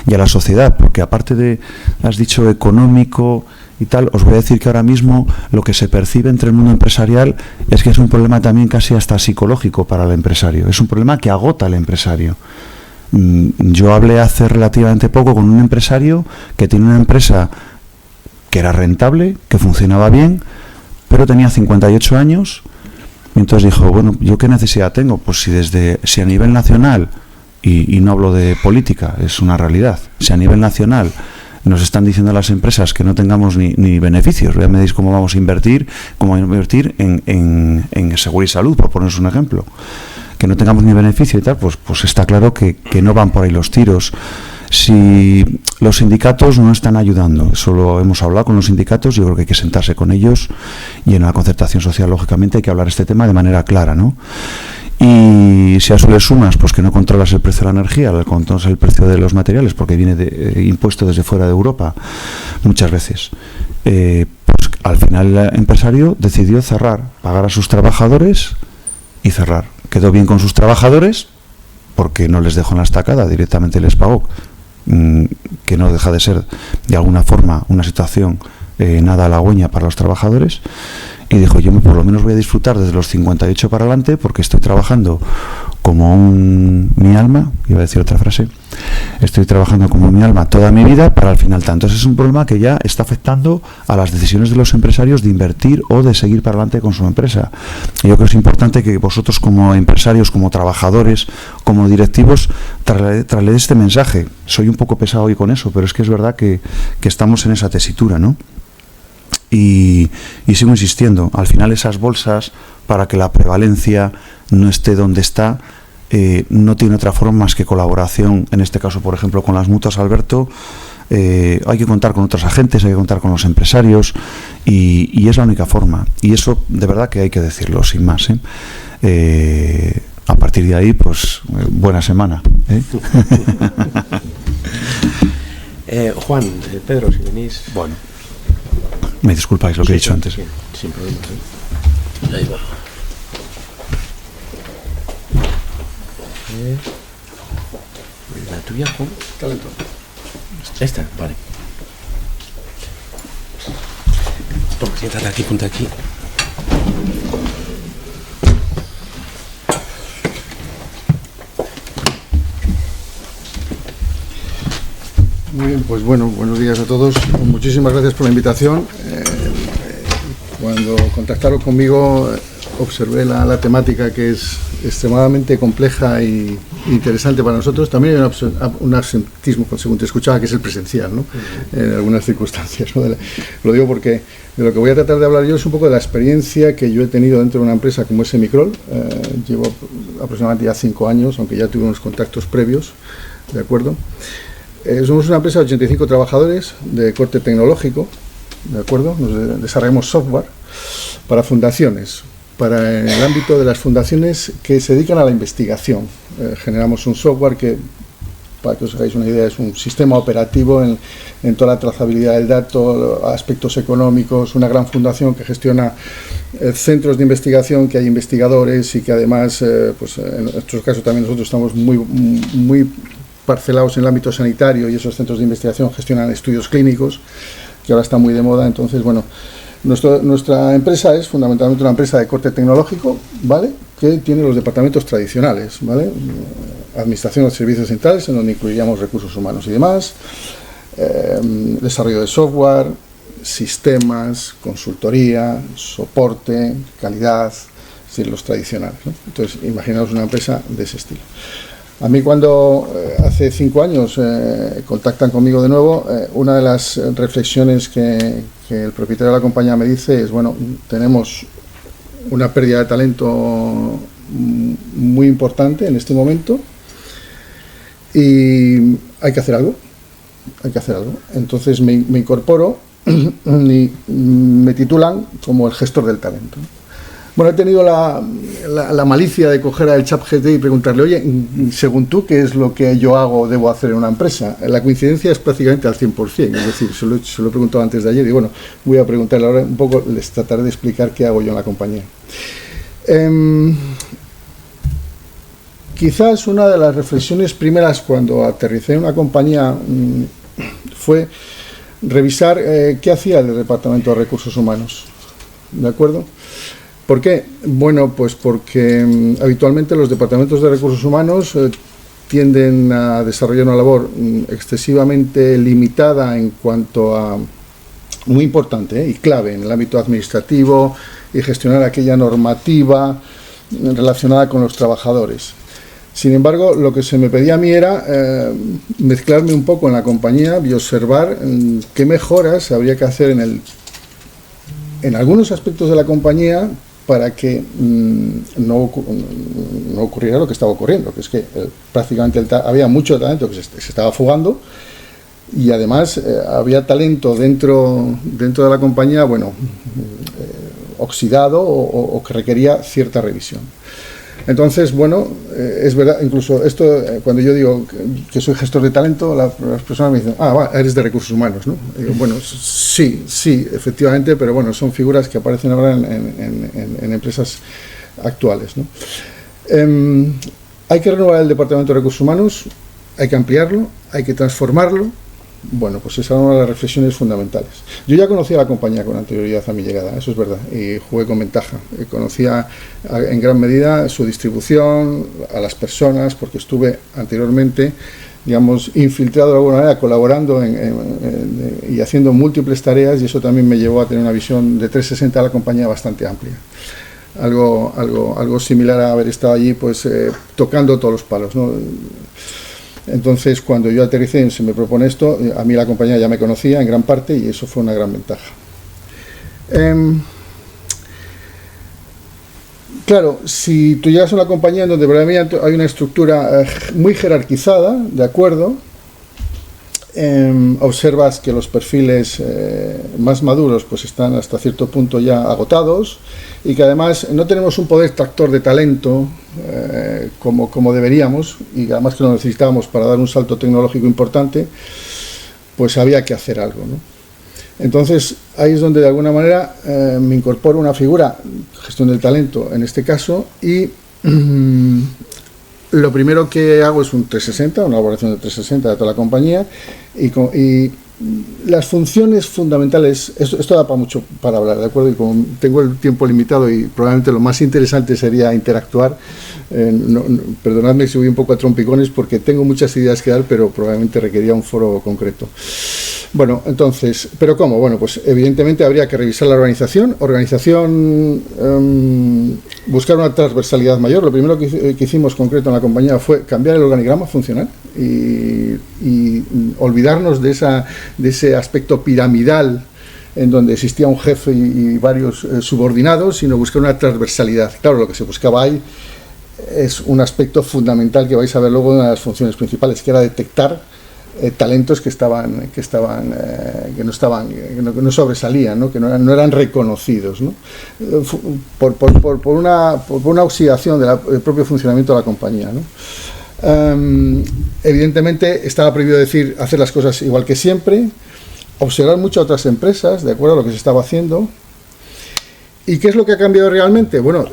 y a la sociedad, porque aparte de, has dicho, económico y tal, os voy a decir que ahora mismo lo que se percibe entre el mundo empresarial es que es un problema también casi hasta psicológico para el empresario. Es un problema que agota al empresario. Yo hablé hace relativamente poco con un empresario que tiene una empresa que era rentable, que funcionaba bien, pero tenía 58 años, y entonces dijo, bueno, ¿yo qué necesidad tengo? Pues si a nivel nacional, y no hablo de política, es una realidad, si a nivel nacional nos están diciendo las empresas que no tengamos ni beneficios, ya me decís cómo vamos a invertir, en seguridad y salud, por poneros un ejemplo, que no tengamos ni beneficio y tal, pues está claro que no van por ahí los tiros. Si los sindicatos no están ayudando, eso lo hemos hablado con los sindicatos, yo creo que hay que sentarse con ellos, y en la concertación social, lógicamente, hay que hablar este tema de manera clara, ¿no? Y si a eso le sumas, pues que no controlas el precio de la energía, controlas el precio de los materiales, porque viene impuesto desde fuera de Europa, muchas veces, pues al final el empresario decidió cerrar, pagar a sus trabajadores y cerrar. Quedó bien con sus trabajadores, porque no les dejó en la estacada, directamente les pagó, que no deja de ser de alguna forma una situación nada halagüeña para los trabajadores, y dijo, yo por lo menos voy a disfrutar desde los 58 para adelante, porque estoy trabajando como mi alma, iba a decir otra frase, estoy trabajando como mi alma toda mi vida para al final tanto. Entonces es un problema que ya está afectando a las decisiones de los empresarios de invertir o de seguir para adelante con su empresa. Y yo creo que es importante que vosotros, como empresarios, como trabajadores, como directivos, trasladéis este mensaje. Soy un poco pesado hoy con eso, pero es que es verdad que estamos en esa tesitura, ¿no? Y sigo insistiendo, al final esas bolsas, para que la prevalencia no esté donde está, no tiene otra forma más que colaboración, en este caso, por ejemplo, con las mutuas, Alberto. Hay que contar con otros agentes, hay que contar con los empresarios, y es la única forma, y eso de verdad que hay que decirlo, sin más, a partir de ahí, pues buena semana, Juan, Pedro, si venís. Bueno, me disculpáis lo que he dicho antes. Sin problema. Ahí va. ¿La tuya, Juan? Talento. Esta, vale. Toma, siéntate aquí, ponte aquí. Muy bien, pues bueno, buenos días a todos. Muchísimas gracias por la invitación. Cuando contactaron conmigo, observé la temática, que es extremadamente compleja e interesante para nosotros. También hay un absentismo, según te escuchaba, que es el presencial, ¿no? En algunas circunstancias, ¿no? Lo digo porque de lo que voy a tratar de hablar yo es un poco de la experiencia que yo he tenido dentro de una empresa como es Semicrol. Llevo aproximadamente ya 5 años, aunque ya tuve unos contactos previos, ¿de acuerdo? Somos una empresa de 85 trabajadores de corte tecnológico, ¿de acuerdo? Nos desarrollamos software para fundaciones, para el ámbito de las fundaciones que se dedican a la investigación. Generamos un software que, para que os hagáis una idea, es un sistema operativo en toda la trazabilidad del dato, aspectos económicos, una gran fundación que gestiona centros de investigación, que hay investigadores y que además, pues en nuestro caso también nosotros estamos muy parcelados en el ámbito sanitario y esos centros de investigación gestionan estudios clínicos, que ahora está muy de moda. Entonces, bueno, nuestra empresa es fundamentalmente una empresa de corte tecnológico, ¿vale?, que tiene los departamentos tradicionales, ¿vale?, administración de servicios centrales, en donde incluiríamos recursos humanos y demás, desarrollo de software, sistemas, consultoría, soporte, calidad, es decir, los tradicionales, ¿no? Entonces, imaginaos una empresa de ese estilo. A mí, cuando hace 5 años contactan conmigo de nuevo, una de las reflexiones que el propietario de la compañía me dice es: bueno, tenemos una pérdida de talento muy importante en este momento y hay que hacer algo. Entonces me incorporo y me titulan como el gestor del talento. Bueno, he tenido la malicia de coger al ChatGPT y preguntarle: oye, según tú, ¿qué es lo que yo hago o debo hacer en una empresa? La coincidencia es prácticamente al 100%, es decir, se lo he preguntado antes de ayer y bueno, voy a preguntarle ahora un poco, les trataré de explicar qué hago yo en la compañía. Quizás una de las reflexiones primeras cuando aterricé en una compañía fue revisar qué hacía el Departamento de Recursos Humanos, ¿de acuerdo? ¿Por qué? Bueno, pues porque habitualmente los departamentos de recursos humanos tienden a desarrollar una labor excesivamente limitada en cuanto a, muy importante y clave en el ámbito administrativo y gestionar aquella normativa relacionada con los trabajadores. Sin embargo, lo que se me pedía a mí era mezclarme un poco en la compañía y observar qué mejoras habría que hacer en algunos aspectos de la compañía para que no ocurriera lo que estaba ocurriendo, que es que prácticamente había mucho talento que se estaba fugando y además había talento dentro de la compañía, bueno, oxidado o que requería cierta revisión. Entonces, bueno, es verdad, incluso esto, cuando yo digo que soy gestor de talento, las personas me dicen: eres de recursos humanos, ¿no? Y digo, bueno, sí, efectivamente, pero bueno, son figuras que aparecen ahora en empresas actuales, ¿no? Hay que renovar el Departamento de Recursos Humanos, hay que ampliarlo, hay que transformarlo. Bueno, pues esa era una de las reflexiones fundamentales. Yo ya conocía la compañía con anterioridad a mi llegada, eso es verdad, y jugué con ventaja. Conocía en gran medida su distribución, a las personas, porque estuve anteriormente, digamos, infiltrado de alguna manera, colaborando y haciendo múltiples tareas, y eso también me llevó a tener una visión de 360 de la compañía bastante amplia. Algo similar a haber estado allí, pues, tocando todos los palos, ¿no? Entonces, cuando yo aterricé y se me propone esto, a mí la compañía ya me conocía en gran parte y eso fue una gran ventaja. Claro, si tú llegas a una compañía en donde realmente hay una estructura muy jerarquizada, ¿de acuerdo? Observas que los perfiles más maduros pues están hasta cierto punto ya agotados y que además no tenemos un poder tractor de talento como deberíamos, y además que lo necesitábamos para dar un salto tecnológico importante, pues había que hacer algo, ¿no? Entonces ahí es donde de alguna manera me incorporo una figura, gestión del talento en este caso, y lo primero que hago es un 360, una elaboración de 360 de toda la compañía, y las funciones fundamentales, esto da para mucho para hablar, ¿de acuerdo? Y como tengo el tiempo limitado y probablemente lo más interesante sería interactuar, perdonadme si voy un poco a trompicones porque tengo muchas ideas que dar, pero probablemente requería un foro concreto. Bueno, entonces, ¿pero cómo? Bueno, pues evidentemente habría que revisar la organización, buscar una transversalidad mayor. Lo primero que hicimos concreto en la compañía fue cambiar el organigrama funcional y olvidarnos de ese aspecto piramidal en donde existía un jefe y varios subordinados, sino buscar una transversalidad. Claro, lo que se buscaba ahí es un aspecto fundamental que vais a ver luego en una de las funciones principales, que era detectar talentos que no sobresalían, ¿no? Que no eran reconocidos, ¿no? Por una oxidación del propio funcionamiento de la compañía, ¿no? Evidentemente estaba prohibido hacer las cosas igual que siempre, observar muchas otras empresas de acuerdo a lo que se estaba haciendo. ¿Y qué es lo que ha cambiado realmente? Bueno,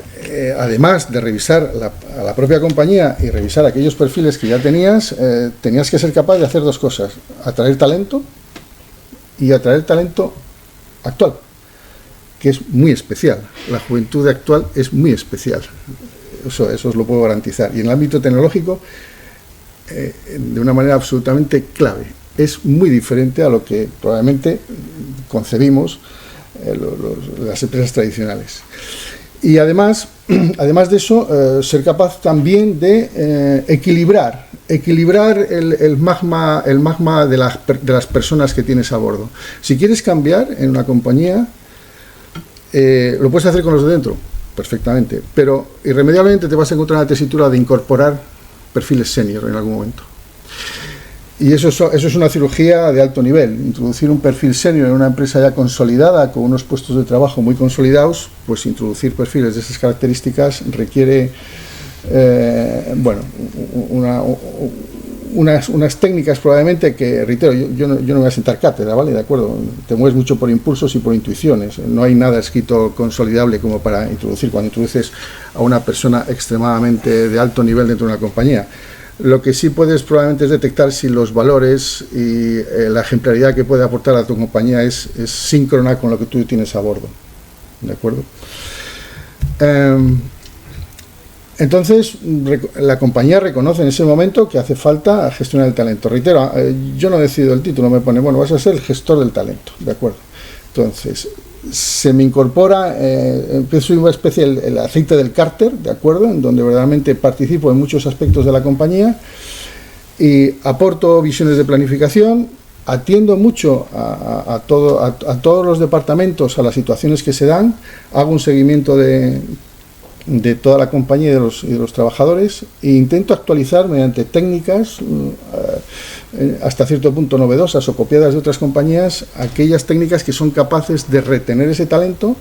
además de revisar a la propia compañía y revisar aquellos perfiles que ya tenías que ser capaz de hacer dos cosas: atraer talento y atraer talento actual, que es muy especial. La juventud actual es muy especial, eso os lo puedo garantizar. Y en el ámbito tecnológico, de una manera absolutamente clave. Es muy diferente a lo que probablemente concebimos las empresas tradicionales. Y además de eso, ser capaz también de equilibrar el magma de las personas que tienes a bordo. Si quieres cambiar en una compañía, lo puedes hacer con los de dentro, perfectamente, pero irremediablemente te vas a encontrar en la tesitura de incorporar perfiles senior en algún momento. Y eso es una cirugía de alto nivel. Introducir un perfil senior en una empresa ya consolidada, con unos puestos de trabajo muy consolidados, pues introducir perfiles de esas características requiere unas técnicas probablemente que, reitero, yo no me voy a sentar cátedra, ¿vale? De acuerdo, te mueves mucho por impulsos y por intuiciones. No hay nada escrito consolidable como para introducir cuando introduces a una persona extremadamente de alto nivel dentro de una compañía. Lo que sí puedes probablemente es detectar si los valores y la ejemplaridad que puede aportar a tu compañía es síncrona con lo que tú tienes a bordo. ¿De acuerdo? Entonces, la compañía reconoce en ese momento que hace falta gestionar el talento. Reitero, yo no decido el título, me pone, bueno, vas a ser el gestor del talento. ¿De acuerdo? Entonces, se me incorpora, empiezo una especie el aceite del cárter, ¿de acuerdo? En donde verdaderamente participo en muchos aspectos de la compañía y aporto visiones de planificación, atiendo mucho a todos los departamentos, a las situaciones que se dan, hago un seguimiento de toda la compañía y de los trabajadores e intento actualizar mediante técnicas hasta cierto punto novedosas o copiadas de otras compañías, aquellas técnicas que son capaces de retener ese talento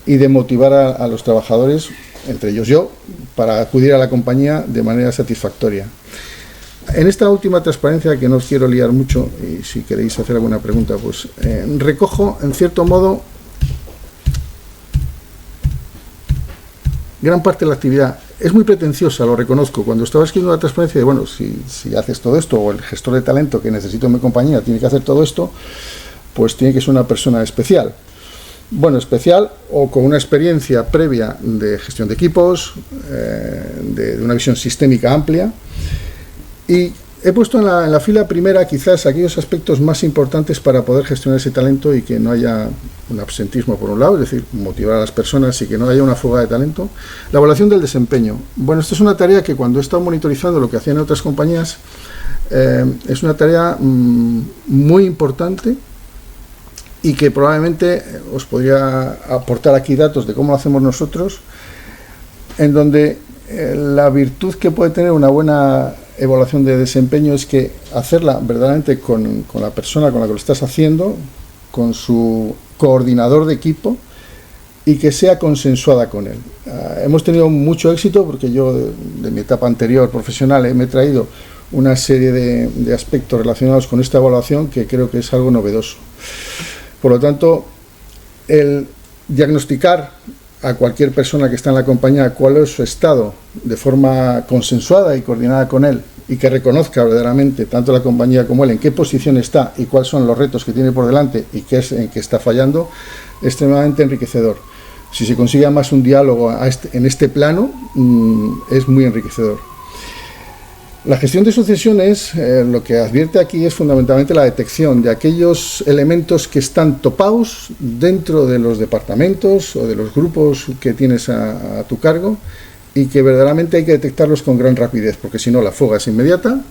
y de motivar a los trabajadores, entre ellos yo, para acudir a la compañía de manera satisfactoria. En esta última transparencia, que no os quiero liar mucho, y si queréis hacer alguna pregunta, pues recojo en cierto modo gran parte de la actividad. Es muy pretenciosa, lo reconozco. Cuando estaba escribiendo la transparencia, de bueno, si haces todo esto, o el gestor de talento que necesito en mi compañía tiene que hacer todo esto, pues tiene que ser una persona especial. Bueno, especial o con una experiencia previa de gestión de equipos, de una visión sistémica amplia. Y he puesto en la fila primera quizás aquellos aspectos más importantes para poder gestionar ese talento y que no haya un absentismo por un lado, es decir, motivar a las personas y que no haya una fuga de talento. La evaluación del desempeño. Bueno, esto es una tarea que cuando he estado monitorizando lo que hacían en otras compañías, es una tarea muy importante y que probablemente os podría aportar aquí datos de cómo lo hacemos nosotros, en donde la virtud que puede tener una buena evaluación de desempeño es que hacerla verdaderamente con la persona con la que lo estás haciendo, con su coordinador de equipo, y que sea consensuada con él. Hemos tenido mucho éxito porque yo de mi etapa anterior profesional me he traído una serie de aspectos relacionados con esta evaluación que creo que es algo novedoso. Por lo tanto, el diagnosticar a cualquier persona que está en la compañía cuál es su estado de forma consensuada y coordinada con él, y que reconozca verdaderamente tanto la compañía como él en qué posición está y cuáles son los retos que tiene por delante y qué es en qué está fallando, es extremadamente enriquecedor. Si se consigue más un diálogo en este plano, es muy enriquecedor. La gestión de sucesiones, lo que advierte aquí es fundamentalmente la detección de aquellos elementos que están topados dentro de los departamentos o de los grupos que tienes a tu cargo, y que verdaderamente hay que detectarlos con gran rapidez, porque si no la fuga es inmediata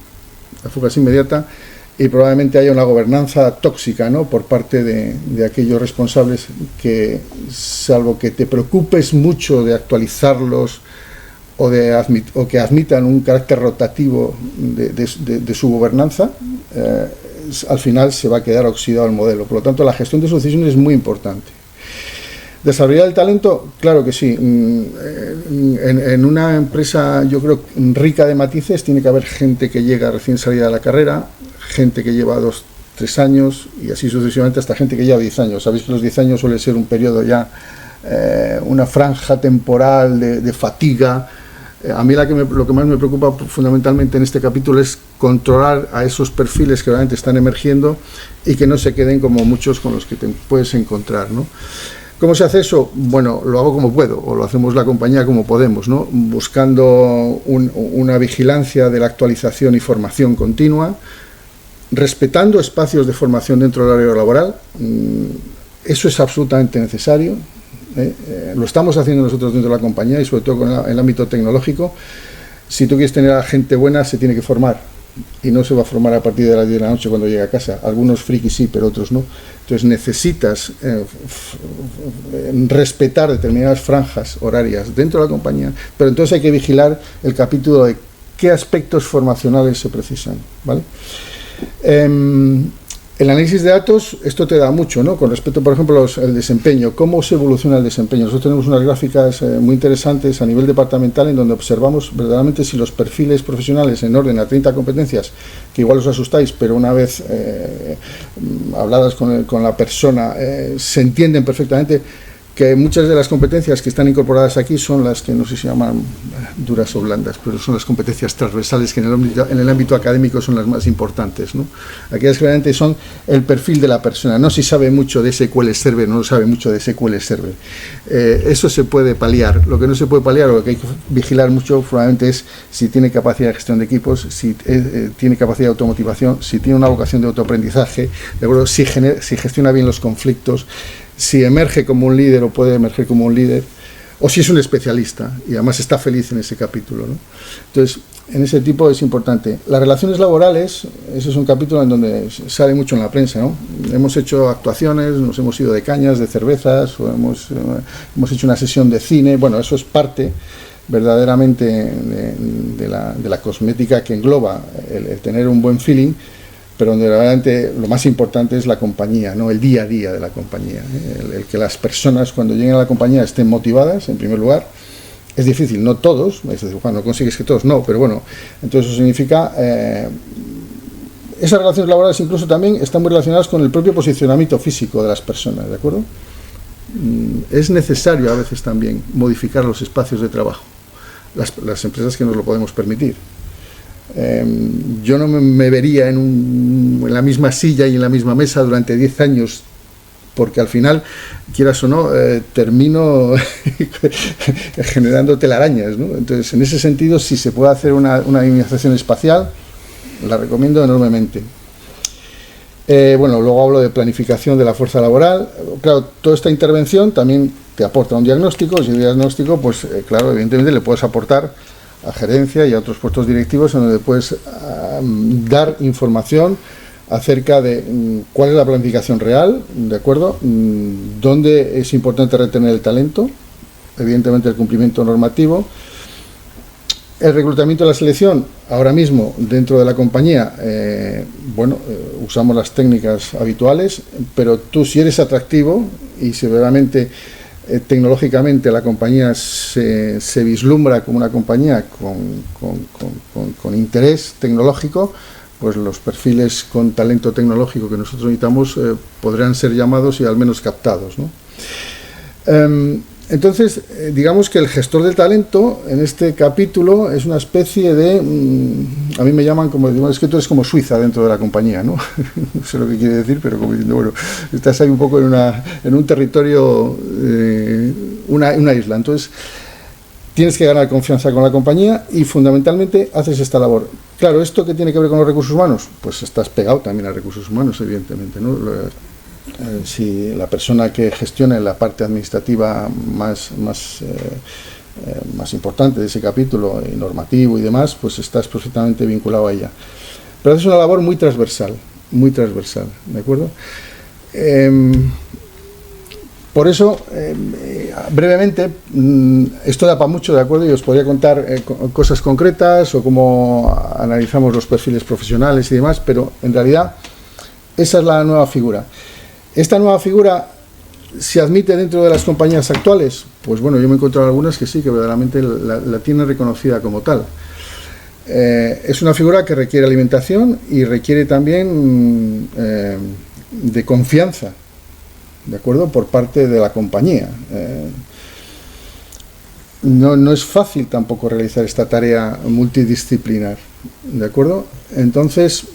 y probablemente haya una gobernanza tóxica, ¿no?, por parte de aquellos responsables que, salvo que te preocupes mucho de actualizarlos o que admitan un carácter rotativo de su gobernanza, al final se va a quedar oxidado el modelo. Por lo tanto, la gestión de sucesión es muy importante. ¿Desarrollar el talento? Claro que sí. En una empresa, yo creo, rica de matices, tiene que haber gente que llega recién salida de la carrera, gente que lleva 2-3 años y así sucesivamente hasta gente que lleva 10 años. Sabéis que los 10 años suele ser un periodo ya, una franja temporal de fatiga. A mí lo que más me preocupa fundamentalmente en este capítulo es controlar a esos perfiles que realmente están emergiendo y que no se queden como muchos con los que te puedes encontrar, ¿no? ¿Cómo se hace eso? Bueno, lo hago como puedo, o lo hacemos la compañía como podemos, ¿no? Buscando una vigilancia de la actualización y formación continua, respetando espacios de formación dentro del horario laboral. Eso es absolutamente necesario. Lo estamos haciendo nosotros dentro de la compañía y sobre todo con el ámbito tecnológico. Si tú quieres tener a gente buena, se tiene que formar, y no se va a formar a partir de las 10 de la noche cuando llega a casa. Algunos frikis sí, pero otros no. Entonces necesitas respetar determinadas franjas horarias dentro de la compañía, pero entonces hay que vigilar el capítulo de qué aspectos formacionales se precisan, ¿vale? El análisis de datos, esto te da mucho, ¿no? Con respecto, por ejemplo, al desempeño, cómo se evoluciona el desempeño. Nosotros tenemos unas gráficas muy interesantes a nivel departamental en donde observamos verdaderamente si los perfiles profesionales en orden a 30 competencias, que igual os asustáis, pero una vez habladas con la persona, se entienden perfectamente que muchas de las competencias que están incorporadas aquí son las que no sé si se llaman duras o blandas, pero son las competencias transversales que en el ámbito académico son las más importantes, ¿no? Aquellas que realmente son el perfil de la persona, no si sabe mucho de SQL Server, no sabe mucho de SQL Server. Eso se puede paliar. Lo que no se puede paliar o lo que hay que vigilar mucho probablemente es si tiene capacidad de gestión de equipos, si tiene capacidad de automotivación, si tiene una vocación de autoaprendizaje, ¿de acuerdo? Si gestiona bien los conflictos, si emerge como un líder o puede emerger como un líder, o si es un especialista y además está feliz en ese capítulo, ¿no? Entonces, en ese tipo es importante. Las relaciones laborales, ese es un capítulo en donde sale mucho en la prensa, ¿no? Hemos hecho actuaciones, nos hemos ido de cañas, de cervezas, o hemos hecho una sesión de cine. Bueno, eso es parte verdaderamente de la cosmética que engloba el tener un buen feeling, pero donde realmente lo más importante es la compañía, ¿no? El día a día de la compañía, el que las personas cuando lleguen a la compañía estén motivadas, en primer lugar. Es difícil, no todos, me dices, Juan, no consigues que todos, no, pero bueno, entonces eso significa, esas relaciones laborales incluso también están muy relacionadas con el propio posicionamiento físico de las personas, ¿de acuerdo? Es necesario a veces también modificar los espacios de trabajo, las empresas que nos lo podemos permitir. Yo no me vería en la misma silla y en la misma mesa durante 10 años, porque al final, quieras o no, termino generando telarañas, ¿no? Entonces, en ese sentido, si se puede hacer una dinamización espacial, la recomiendo enormemente. Bueno, luego hablo de planificación de la fuerza laboral. Claro, toda esta intervención también te aporta un diagnóstico. Si el diagnóstico, pues claro, evidentemente le puedes aportar a gerencia y a otros puestos directivos en donde puedes dar información acerca de cuál es la planificación real, ¿de acuerdo? Dónde es importante retener el talento, evidentemente el cumplimiento normativo, el reclutamiento y la selección. Ahora mismo dentro de la compañía, usamos las técnicas habituales, pero tú si eres atractivo y si verdaderamente tecnológicamente la compañía se vislumbra como una compañía con interés tecnológico, pues los perfiles con talento tecnológico que nosotros necesitamos podrán ser llamados y al menos captados, ¿no? Entonces, digamos que el gestor del talento en este capítulo es una especie de, a mí me llaman como, es que tú eres como Suiza dentro de la compañía, ¿no? No sé lo que quiere decir, pero como diciendo, bueno, estás ahí un poco en un territorio, una isla. Entonces, tienes que ganar confianza con la compañía y fundamentalmente haces esta labor. Claro, ¿esto qué tiene que ver con los recursos humanos? Pues estás pegado también a recursos humanos, evidentemente, ¿no? Si la persona que gestione la parte administrativa más importante de ese capítulo, y normativo y demás, pues estás perfectamente vinculado a ella. Pero es una labor muy transversal, ¿de acuerdo? Por eso, brevemente, esto da para mucho, ¿de acuerdo? Y os podría contar cosas concretas o cómo analizamos los perfiles profesionales y demás, pero en realidad esa es la nueva figura. Esta nueva figura se admite dentro de las compañías actuales. Pues bueno, yo me he encontrado algunas que sí, que verdaderamente la tienen reconocida como tal. Es una figura que requiere alimentación y requiere también de confianza, ¿de acuerdo?, por parte de la compañía. No es fácil tampoco realizar esta tarea multidisciplinar, ¿de acuerdo? Entonces,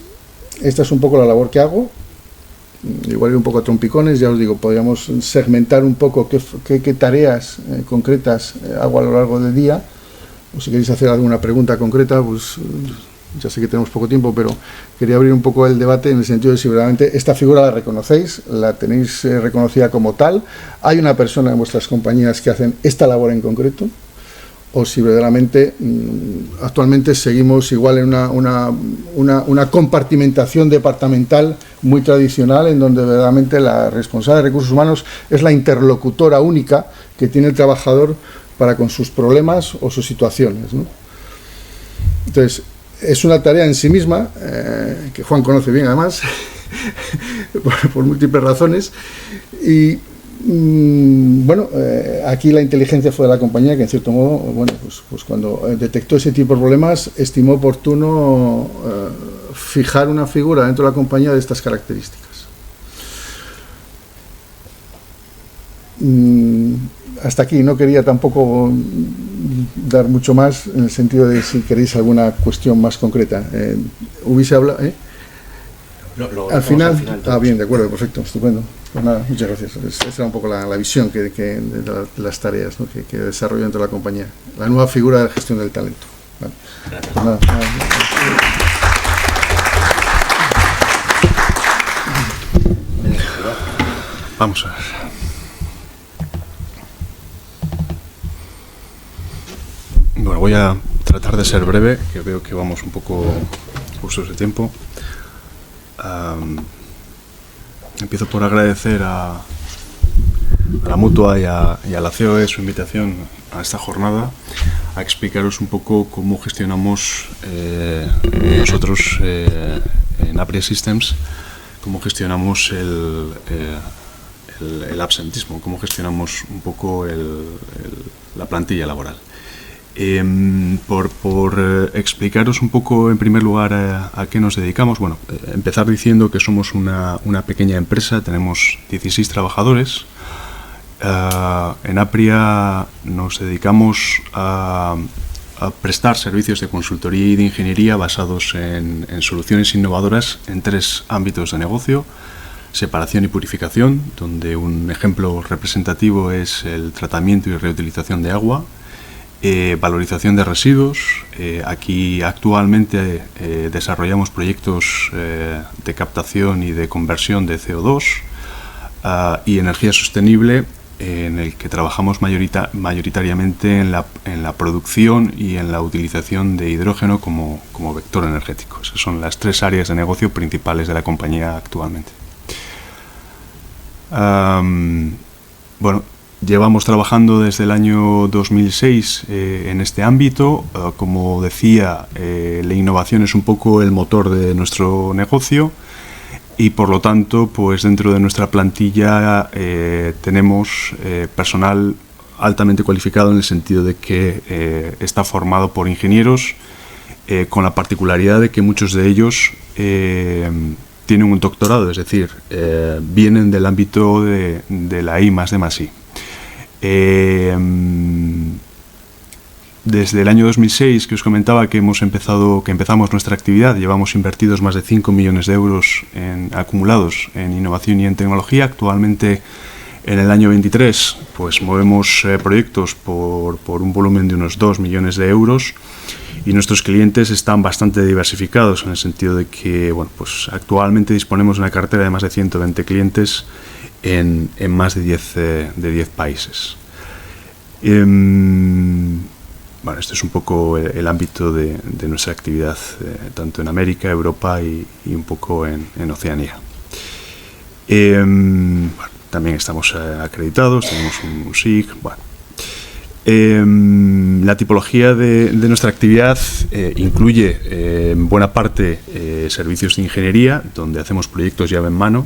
esta es un poco la labor que hago. Igual un poco a trompicones, ya os digo, podríamos segmentar un poco qué tareas concretas hago a lo largo del día, o si queréis hacer alguna pregunta concreta, pues ya sé que tenemos poco tiempo, pero quería abrir un poco el debate en el sentido de si verdaderamente esta figura la reconocéis, la tenéis reconocida como tal, hay una persona en vuestras compañías que hacen esta labor en concreto, o si verdaderamente actualmente seguimos igual en una compartimentación departamental muy tradicional, en donde verdaderamente la responsable de recursos humanos es la interlocutora única que tiene el trabajador para con sus problemas o sus situaciones, ¿no? Entonces, es una tarea en sí misma, que Juan conoce bien además, por múltiples razones, y bueno, aquí la inteligencia fue de la compañía, que en cierto modo, bueno, pues cuando detectó ese tipo de problemas, estimó oportuno fijar una figura dentro de la compañía de estas características. Hasta aquí, no quería tampoco dar mucho más, en el sentido de si queréis alguna cuestión más concreta. Hubiese hablado... Al final, bien, de acuerdo, perfecto, estupendo. Pues nada, muchas gracias. Esa era un poco la visión de las tareas, ¿no?, que desarrollo dentro de la compañía. La nueva figura de gestión del talento. Vale. Pues nada. Vamos a ver. Bueno, voy a tratar de ser breve, que veo que vamos un poco justos de tiempo. Empiezo por agradecer a la Mutua y a la COE su invitación a esta jornada, a explicaros un poco cómo gestionamos nosotros en Apria Systems, cómo gestionamos el absentismo, cómo gestionamos un poco la plantilla laboral. Por explicaros un poco, en primer lugar, a qué nos dedicamos. Bueno, empezar diciendo que somos una pequeña empresa, tenemos 16 trabajadores. En Apria nos dedicamos a prestar servicios de consultoría y de ingeniería basados en soluciones innovadoras en 3 ámbitos de negocio: separación y purificación, donde un ejemplo representativo es el tratamiento y reutilización de agua; valorización de residuos. Aquí actualmente desarrollamos proyectos de captación y de conversión de CO2, y energía sostenible, en el que trabajamos mayoritariamente en la producción y en la utilización de hidrógeno como vector energético. Esas son las 3 áreas de negocio principales de la compañía actualmente. Bueno, llevamos trabajando desde el año 2006 en este ámbito. Como decía, la innovación es un poco el motor de nuestro negocio, y por lo tanto, pues dentro de nuestra plantilla tenemos personal altamente cualificado, en el sentido de que está formado por ingenieros, con la particularidad de que muchos de ellos tienen un doctorado, es decir, vienen del ámbito de la I+D+I. Desde el año 2006, que os comentaba que empezamos nuestra actividad, llevamos invertidos más de 5 millones de euros acumulados en innovación y en tecnología. Actualmente, en el año 23, pues movemos proyectos por un volumen de unos 2 millones de euros, y nuestros clientes están bastante diversificados, en el sentido de que, bueno, pues actualmente disponemos de una cartera de más de 120 clientes en más de 10 países. Bueno, este es un poco el ámbito de nuestra actividad, tanto en América, Europa y un poco en Oceanía. Bueno, también estamos acreditados, tenemos un SIG. Bueno. La tipología de nuestra actividad incluye en buena parte servicios de ingeniería, donde hacemos proyectos llave en mano,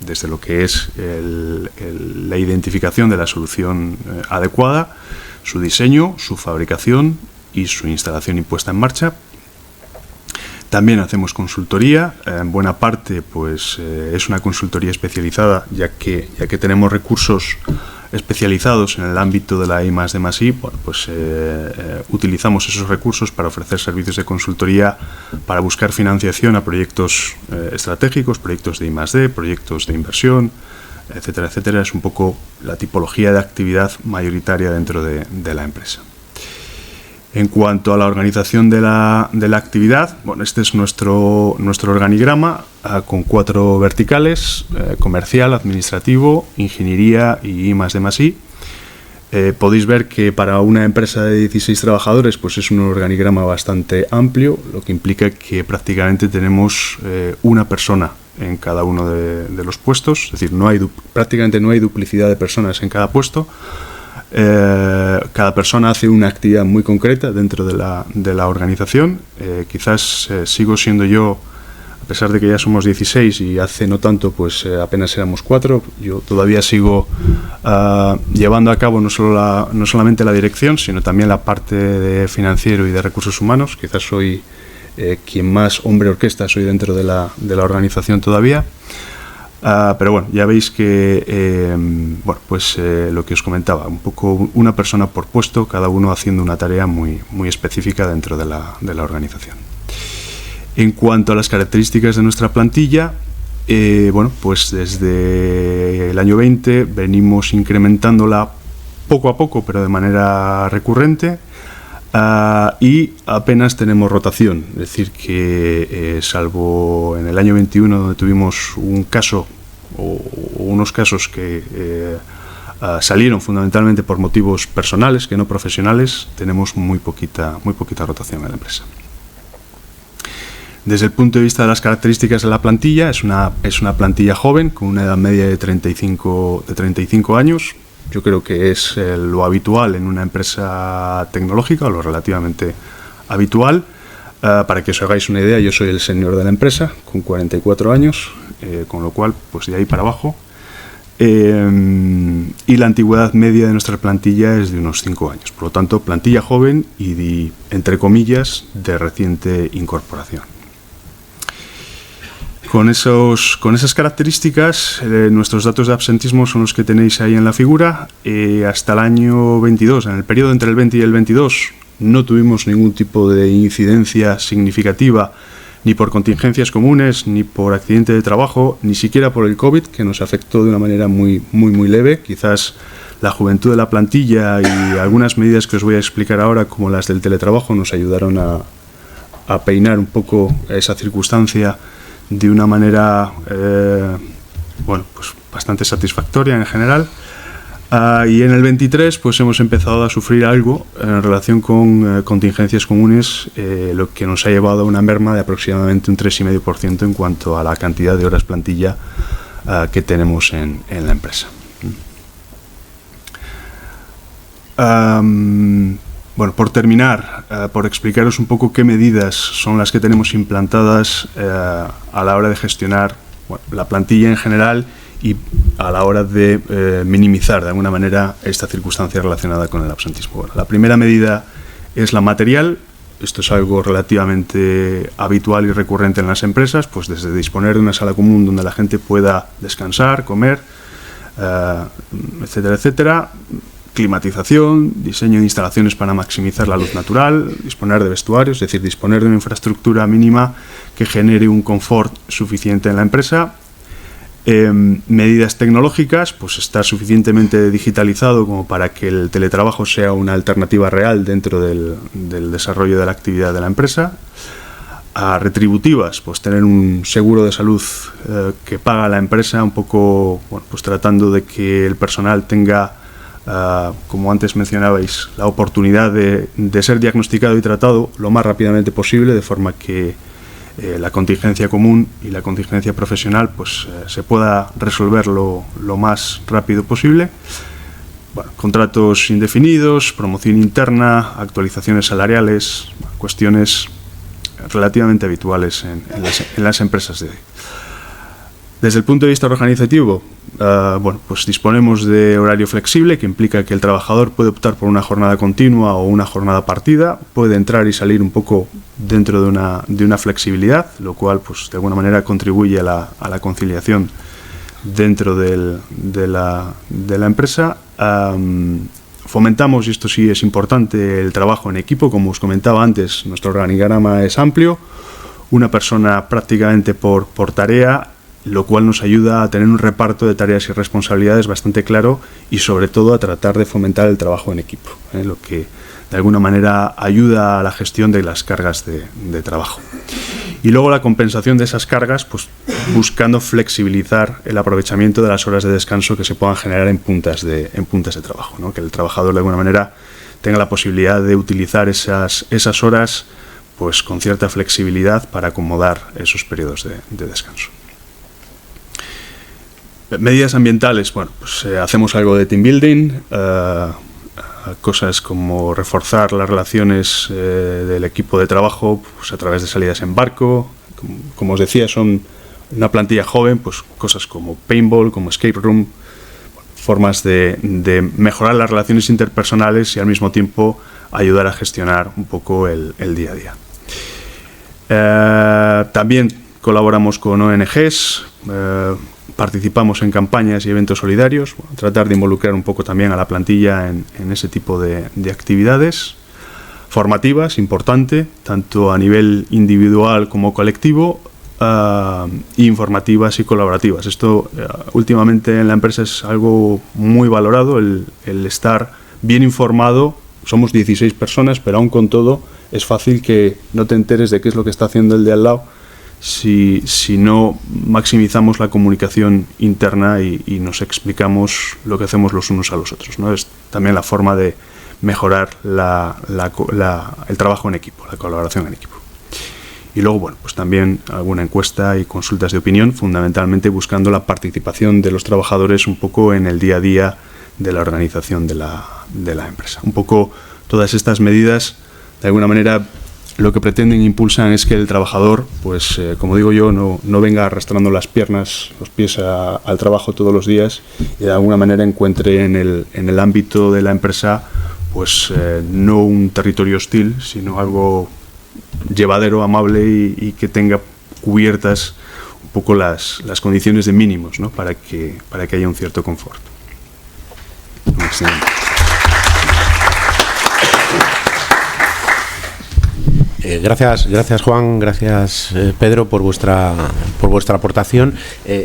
desde lo que es la identificación de la solución adecuada, su diseño, su fabricación y su instalación y puesta en marcha. También hacemos consultoría, en buena parte pues es una consultoría especializada, ya que tenemos recursos especializados en el ámbito de la I+D+I, bueno, pues utilizamos esos recursos para ofrecer servicios de consultoría, para buscar financiación a proyectos estratégicos, proyectos de I+D, proyectos de inversión, etcétera, etcétera. Es un poco la tipología de actividad mayoritaria dentro de la empresa. En cuanto a la organización de la actividad, bueno, este es nuestro organigrama con 4 verticales: comercial, administrativo, ingeniería y I+D+I. Podéis ver que para una empresa de 16 trabajadores pues es un organigrama bastante amplio, lo que implica que prácticamente tenemos una persona en cada uno de los puestos, es decir, prácticamente no hay duplicidad de personas en cada puesto. Cada persona hace una actividad muy concreta dentro de la organización. Quizás sigo siendo yo, a pesar de que ya somos 16 y hace no tanto pues apenas éramos 4, yo todavía sigo llevando a cabo no solamente la dirección, sino también la parte de financiero y de recursos humanos. Quizás soy quien más hombre orquesta soy dentro de la organización todavía. Pero bueno, ya veis que lo que os comentaba, un poco una persona por puesto, cada uno haciendo una tarea muy, muy específica dentro de la organización. En cuanto a las características de nuestra plantilla, pues desde el año 20 venimos incrementándola poco a poco, pero de manera recurrente. Y apenas tenemos rotación, es decir que salvo en el año 21, donde tuvimos un caso o unos casos que salieron fundamentalmente por motivos personales que no profesionales, tenemos muy poquita rotación en la empresa. Desde el punto de vista de las características de la plantilla, es una plantilla joven con una edad media de 35 años. Yo creo que es lo habitual en una empresa tecnológica, o lo relativamente habitual. Para que os hagáis una idea, yo soy el senior de la empresa, con 44 años, con lo cual, pues de ahí para abajo. Y la antigüedad media de nuestra plantilla es de unos 5 años. Por lo tanto, plantilla joven y, entre comillas, de reciente incorporación. Con esas características, nuestros datos de absentismo son los que tenéis ahí en la figura. Hasta el año 22, en el periodo entre el 20 y el 22, no tuvimos ningún tipo de incidencia significativa, ni por contingencias comunes, ni por accidente de trabajo, ni siquiera por el COVID, que nos afectó de una manera muy, muy, muy leve. Quizás la juventud de la plantilla y algunas medidas que os voy a explicar ahora, como las del teletrabajo, nos ayudaron a peinar un poco esa circunstancia de una manera pues bastante satisfactoria en general. Y en el 23 pues hemos empezado a sufrir algo en relación con contingencias comunes, lo que nos ha llevado a una merma de aproximadamente un 3,5% en cuanto a la cantidad de horas plantilla que tenemos en la empresa. Por terminar, por explicaros un poco qué medidas son las que tenemos implantadas a la hora de gestionar la plantilla en general y a la hora de minimizar de alguna manera esta circunstancia relacionada con el absentismo. La primera medida es la material. Esto es algo relativamente habitual y recurrente en las empresas, pues desde disponer de una sala común donde la gente pueda descansar, comer, etcétera, etcétera. Climatización, diseño de instalaciones para maximizar la luz natural, disponer de vestuarios, es decir, disponer de una infraestructura mínima que genere un confort suficiente en la empresa. Medidas tecnológicas, pues estar suficientemente digitalizado como para que el teletrabajo sea una alternativa real dentro del desarrollo de la actividad de la empresa. Retributivas, pues tener un seguro de salud que paga la empresa, un poco pues tratando de que el personal tenga como antes mencionabais, la oportunidad de ser diagnosticado y tratado lo más rápidamente posible, de forma que la contingencia común y la contingencia profesional pues se pueda resolver lo más rápido posible. Bueno, contratos indefinidos, promoción interna, actualizaciones salariales, cuestiones relativamente habituales en las empresas de hoy. Desde el punto de vista organizativo, bueno, pues disponemos de horario flexible, que implica que el trabajador puede optar por una jornada continua o una jornada partida, puede entrar y salir un poco dentro de una flexibilidad, lo cual pues de alguna manera contribuye a la conciliación dentro de la empresa. Fomentamos, y esto sí es importante, el trabajo en equipo. Como os comentaba antes, nuestro organigrama es amplio, una persona prácticamente por tarea, lo cual nos ayuda a tener un reparto de tareas y responsabilidades bastante claro y sobre todo a tratar de fomentar el trabajo en equipo, lo que de alguna manera ayuda a la gestión de las cargas de trabajo. Y luego la compensación de esas cargas, pues buscando flexibilizar el aprovechamiento de las horas de descanso que se puedan generar en puntas de trabajo, ¿no? Que el trabajador de alguna manera tenga la posibilidad de utilizar esas horas pues con cierta flexibilidad para acomodar esos periodos de descanso. Medidas ambientales, bueno, pues hacemos algo de team building, cosas como reforzar las relaciones del equipo de trabajo pues a través de salidas en barco. Como os decía, son una plantilla joven, pues cosas como paintball, como escape room, formas de mejorar las relaciones interpersonales y al mismo tiempo ayudar a gestionar un poco el día a día. También colaboramos con ONGs, participamos en campañas y eventos solidarios, tratar de involucrar un poco también a la plantilla en ese tipo de actividades formativas, importante, tanto a nivel individual como colectivo, informativas y colaborativas. Esto últimamente en la empresa es algo muy valorado, el estar bien informado. Somos 16 personas, pero aún con todo es fácil que no te enteres de qué es lo que está haciendo el de al lado si no maximizamos la comunicación interna y nos explicamos lo que hacemos los unos a los otros, ¿no? Es también la forma de mejorar el trabajo en equipo, la colaboración en equipo. Y luego, bueno, pues también alguna encuesta y consultas de opinión, fundamentalmente buscando la participación de los trabajadores un poco en el día a día de la organización de la empresa. Un poco todas estas medidas, de alguna manera, lo que pretenden e impulsan es que el trabajador, pues como digo yo, no venga arrastrando las piernas, los pies al trabajo todos los días y de alguna manera encuentre en el ámbito de la empresa pues no un territorio hostil, sino algo llevadero, amable y que tenga cubiertas un poco las condiciones de mínimos, ¿no? para que haya un cierto confort. Excelente. Gracias Juan, gracias Pedro por vuestra aportación.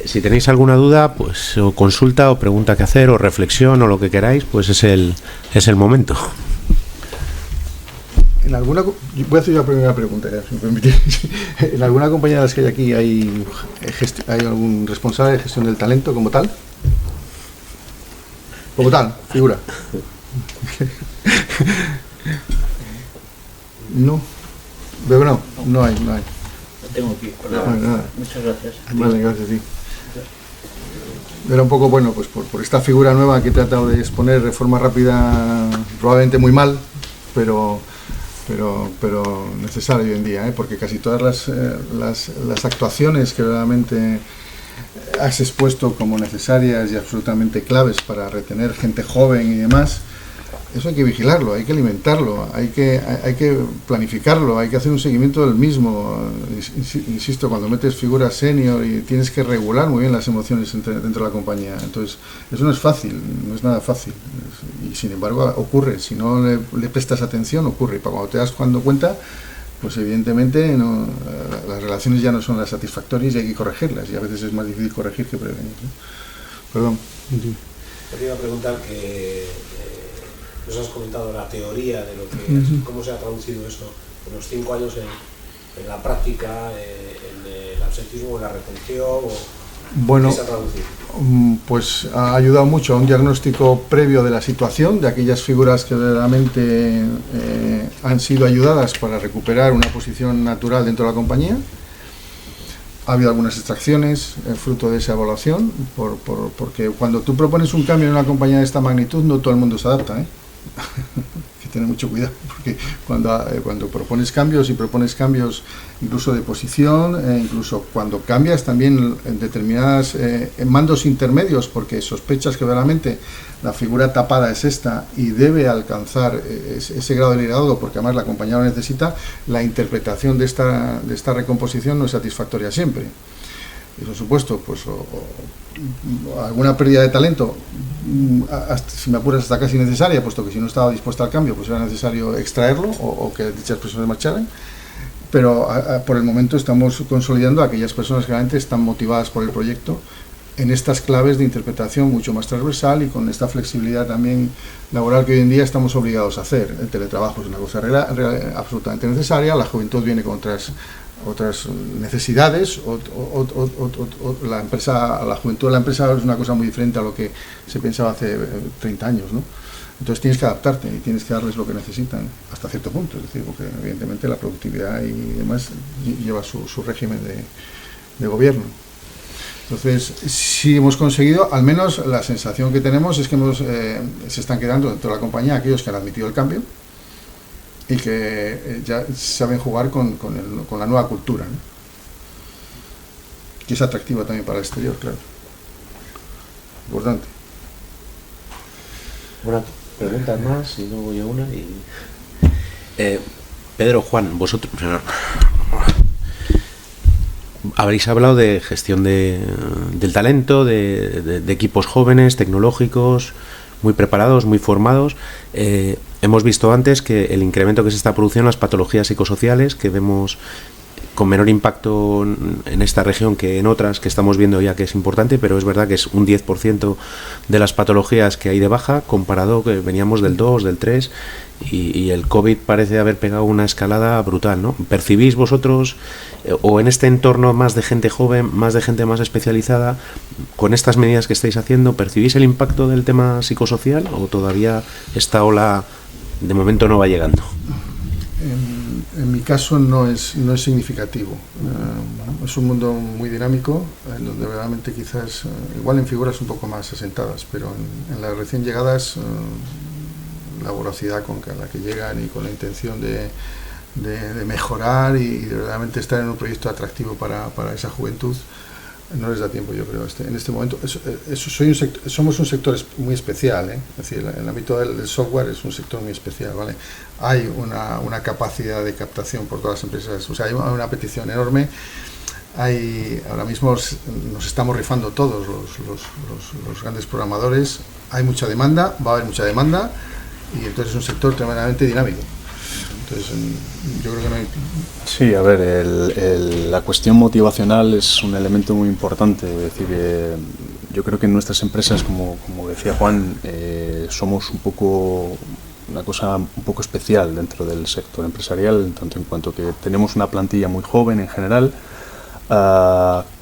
Si tenéis alguna duda, pues o consulta o pregunta que hacer o reflexión o lo que queráis, pues es el momento. Voy a hacer yo la primera pregunta, si me permitís. ¿En alguna compañía de las que hay aquí hay algún responsable de gestión del talento como tal? Como tal, figura. No. Pero no hay. Lo tengo aquí. Nada. Muchas gracias. Vale, gracias a ti. Era un poco, bueno, pues por esta figura nueva que he tratado de exponer de forma rápida, probablemente muy mal, pero necesario hoy en día, porque casi todas las actuaciones que realmente has expuesto como necesarias y absolutamente claves para retener gente joven y demás, eso hay que vigilarlo, hay que alimentarlo, hay que planificarlo, hay que hacer un seguimiento del mismo. Insisto, cuando metes figuras senior y tienes que regular muy bien las emociones dentro de la compañía. Entonces, eso no es fácil, no es nada fácil. Y sin embargo ocurre, si no le prestas atención ocurre. Y cuando te das cuenta, pues evidentemente las relaciones ya no son las satisfactorias y hay que corregirlas. Y a veces es más difícil corregir que prevenir, ¿no? Perdón. Te iba a preguntar que nos has comentado la teoría de lo que cómo se ha traducido esto en los 5 años en la práctica, en el absentismo, en la retención, bueno, ¿qué se ha traducido? Pues ha ayudado mucho a un diagnóstico previo de la situación, de aquellas figuras que verdaderamente han sido ayudadas para recuperar una posición natural dentro de la compañía. Ha habido algunas extracciones fruto de esa evaluación, porque cuando tú propones un cambio en una compañía de esta magnitud, no todo el mundo se adapta, ¿eh? Hay que tener mucho cuidado, porque cuando propones cambios incluso de posición, incluso cuando cambias también en determinadas mandos intermedios, porque sospechas que verdaderamente la figura tapada es esta y debe alcanzar ese grado de liderazgo, porque además la compañía lo necesita, la interpretación de esta recomposición no es satisfactoria siempre. Y por supuesto, pues alguna pérdida de talento, si me apuras, hasta casi necesaria, puesto que si no estaba dispuesta al cambio, pues era necesario extraerlo o que dichas personas marcharan. Pero por el momento estamos consolidando a aquellas personas que realmente están motivadas por el proyecto en estas claves de interpretación mucho más transversal y con esta flexibilidad también laboral que hoy en día estamos obligados a hacer. El teletrabajo es una cosa absolutamente necesaria, la juventud viene con otras necesidades, la juventud de la empresa es una cosa muy diferente a lo que se pensaba hace 30 años, ¿no? Entonces tienes que adaptarte y tienes que darles lo que necesitan hasta cierto punto, es decir, porque evidentemente la productividad y demás lleva su régimen de gobierno. Entonces, sí hemos conseguido, al menos la sensación que tenemos es que se están quedando dentro de la compañía aquellos que han admitido el cambio y que ya saben jugar con la nueva cultura, ¿no? Que es atractiva también para el exterior, claro. Importante. Bueno, preguntas más y luego yo una. Pedro, Juan, vosotros habréis hablado de gestión del talento, de equipos jóvenes, tecnológicos, muy preparados, muy formados. Hemos visto antes que el incremento que se está produciendo en las patologías psicosociales, que vemos con menor impacto en esta región que en otras, que estamos viendo ya que es importante, pero es verdad que es un 10% de las patologías que hay de baja, comparado que veníamos del 2, del 3, y el COVID parece haber pegado una escalada brutal, ¿no? ¿Percibís vosotros, o en este entorno más de gente joven, más de gente más especializada, con estas medidas que estáis haciendo, percibís el impacto del tema psicosocial, o todavía esta ola de momento no va llegando? En mi caso no es significativo. Es un mundo muy dinámico, en donde realmente quizás, igual en figuras un poco más asentadas, pero en las recién llegadas, la voracidad con la que llegan y con la intención de mejorar y de realmente estar en un proyecto atractivo para esa juventud, no les da tiempo, yo creo, en este momento. Somos un sector muy especial, ¿eh? Es decir, el ámbito del software es un sector muy especial, ¿vale? Hay una capacidad de captación por todas las empresas, o sea, hay una petición enorme. Ahora mismo nos estamos rifando todos los grandes programadores, hay mucha demanda, va a haber mucha demanda, y entonces es un sector tremendamente dinámico. Entonces, yo creo que no hay... Sí, a ver, la cuestión motivacional es un elemento muy importante. Es decir, yo creo que en nuestras empresas, como decía Juan, somos una cosa un poco especial dentro del sector empresarial, tanto en cuanto que tenemos una plantilla muy joven en general,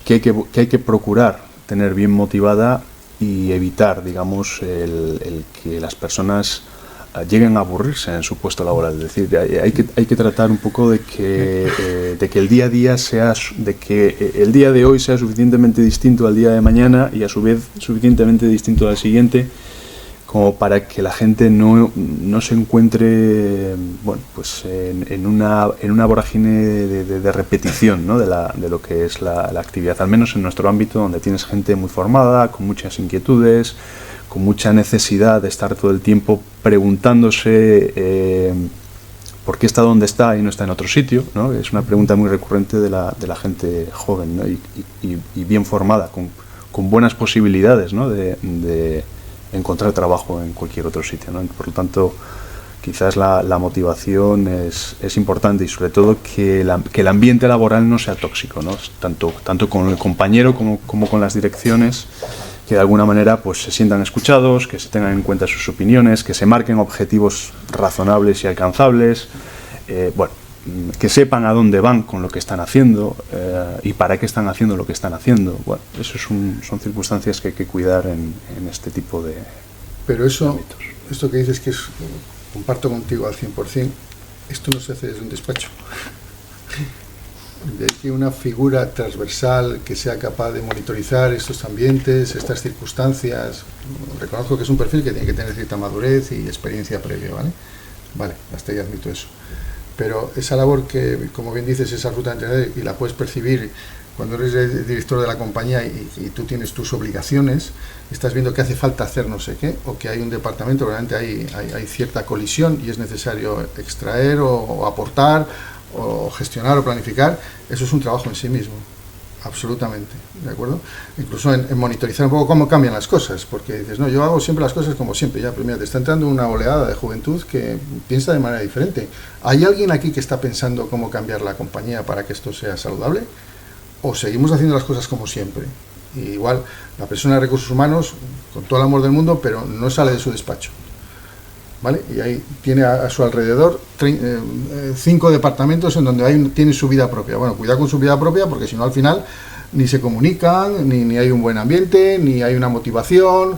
que hay que procurar tener bien motivada y evitar, digamos, el que las personas lleguen a aburrirse en su puesto laboral. Es decir, hay que tratar un poco de que el día a día el día de hoy sea suficientemente distinto al día de mañana y a su vez suficientemente distinto al siguiente, como para que la gente no se encuentre, bueno, pues en una vorágine de repetición, ¿no? de lo que es la actividad, al menos en nuestro ámbito, donde tienes gente muy formada, con muchas inquietudes, con mucha necesidad de estar todo el tiempo preguntándose por qué está donde está y no está en otro sitio, ¿no? Es una pregunta muy recurrente de la gente joven, ¿no? y bien formada, con buenas posibilidades, ¿no? de encontrar trabajo en cualquier otro sitio, ¿no? Por lo tanto, quizás la motivación es importante, y sobre todo que el ambiente laboral no sea tóxico, ¿no? Tanto con el compañero como con las direcciones, que de alguna manera pues se sientan escuchados, que se tengan en cuenta sus opiniones, que se marquen objetivos razonables y alcanzables, que sepan a dónde van con lo que están haciendo y para qué están haciendo lo que están haciendo. Bueno, eso son circunstancias que hay que cuidar en este tipo de ámbitos. Esto que dices, que comparto contigo al 100%, esto no se hace desde un despacho. de que una figura transversal que sea capaz de monitorizar estos ambientes, estas circunstancias. Reconozco que es un perfil que tiene que tener cierta madurez y experiencia previa, ¿vale? Vale, hasta ahí admito eso. Pero esa labor que, como bien dices, es absolutamente necesaria y la puedes percibir cuando eres el director de la compañía y tú tienes tus obligaciones, estás viendo que hace falta hacer no sé qué, o que hay un departamento, realmente hay cierta colisión y es necesario extraer o aportar o gestionar o planificar. Eso es un trabajo en sí mismo, absolutamente, ¿de acuerdo? Incluso en monitorizar un poco cómo cambian las cosas, porque dices, no, yo hago siempre las cosas como siempre, ya, primero te está entrando una oleada de juventud que piensa de manera diferente. ¿Hay alguien aquí que está pensando cómo cambiar la compañía para que esto sea saludable? ¿O seguimos haciendo las cosas como siempre? Y igual, la persona de recursos humanos, con todo el amor del mundo, pero no sale de su despacho, ¿vale? Y ahí tiene a su alrededor 5 departamentos en donde tiene su vida propia. Bueno, cuidado con su vida propia, porque si no al final ni se comunican, ni hay un buen ambiente, ni hay una motivación.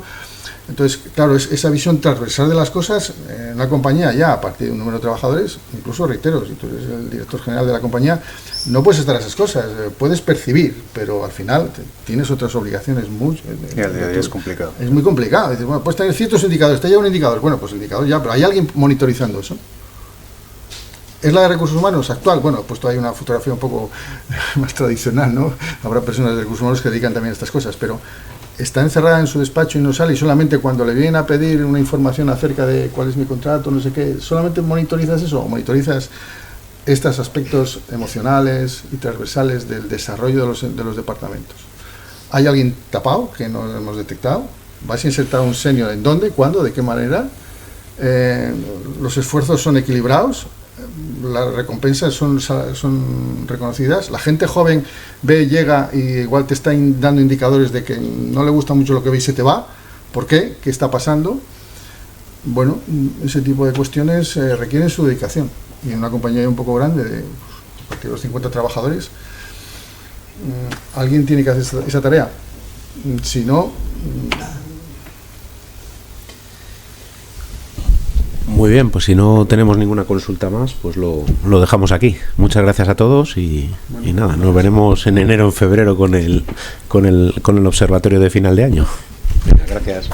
Entonces, claro, esa visión transversal de las cosas en una compañía ya, a partir de un número de trabajadores, incluso reitero, si tú eres el director general de la compañía, no puedes estar a esas cosas, puedes percibir, pero al final tienes otras obligaciones muy... Y al día de hoy es complicado. Es muy complicado. Dices, bueno, puedes tener ciertos indicadores, te llega un indicador, bueno, pues el indicador ya, pero ¿hay alguien monitorizando eso? ¿Es la de recursos humanos actual? Bueno, he puesto ahí una fotografía un poco más tradicional, ¿no? Habrá personas de recursos humanos que dedican también a estas cosas, pero está encerrada en su despacho y no sale, y solamente cuando le vienen a pedir una información acerca de cuál es mi contrato, no sé qué, solamente monitorizas eso, o monitorizas estos aspectos emocionales y transversales del desarrollo de los departamentos. ¿Hay alguien tapado que no hemos detectado? ¿Vas a insertar un senior en dónde, cuándo, de qué manera? ¿Los esfuerzos son equilibrados? ¿Las recompensas son reconocidas? La gente joven llega y igual te está dando indicadores de que no le gusta mucho lo que ve y se te va. ¿Por qué? ¿Qué está pasando? Bueno, ese tipo de cuestiones requieren su dedicación. Y en una compañía un poco grande, a partir de los 50 trabajadores, alguien tiene que hacer esa tarea. Si no... Muy bien, pues si no tenemos ninguna consulta más, pues lo dejamos aquí. Muchas gracias a todos y nada, nos veremos en enero o en febrero con el observatorio de final de año. Venga, gracias.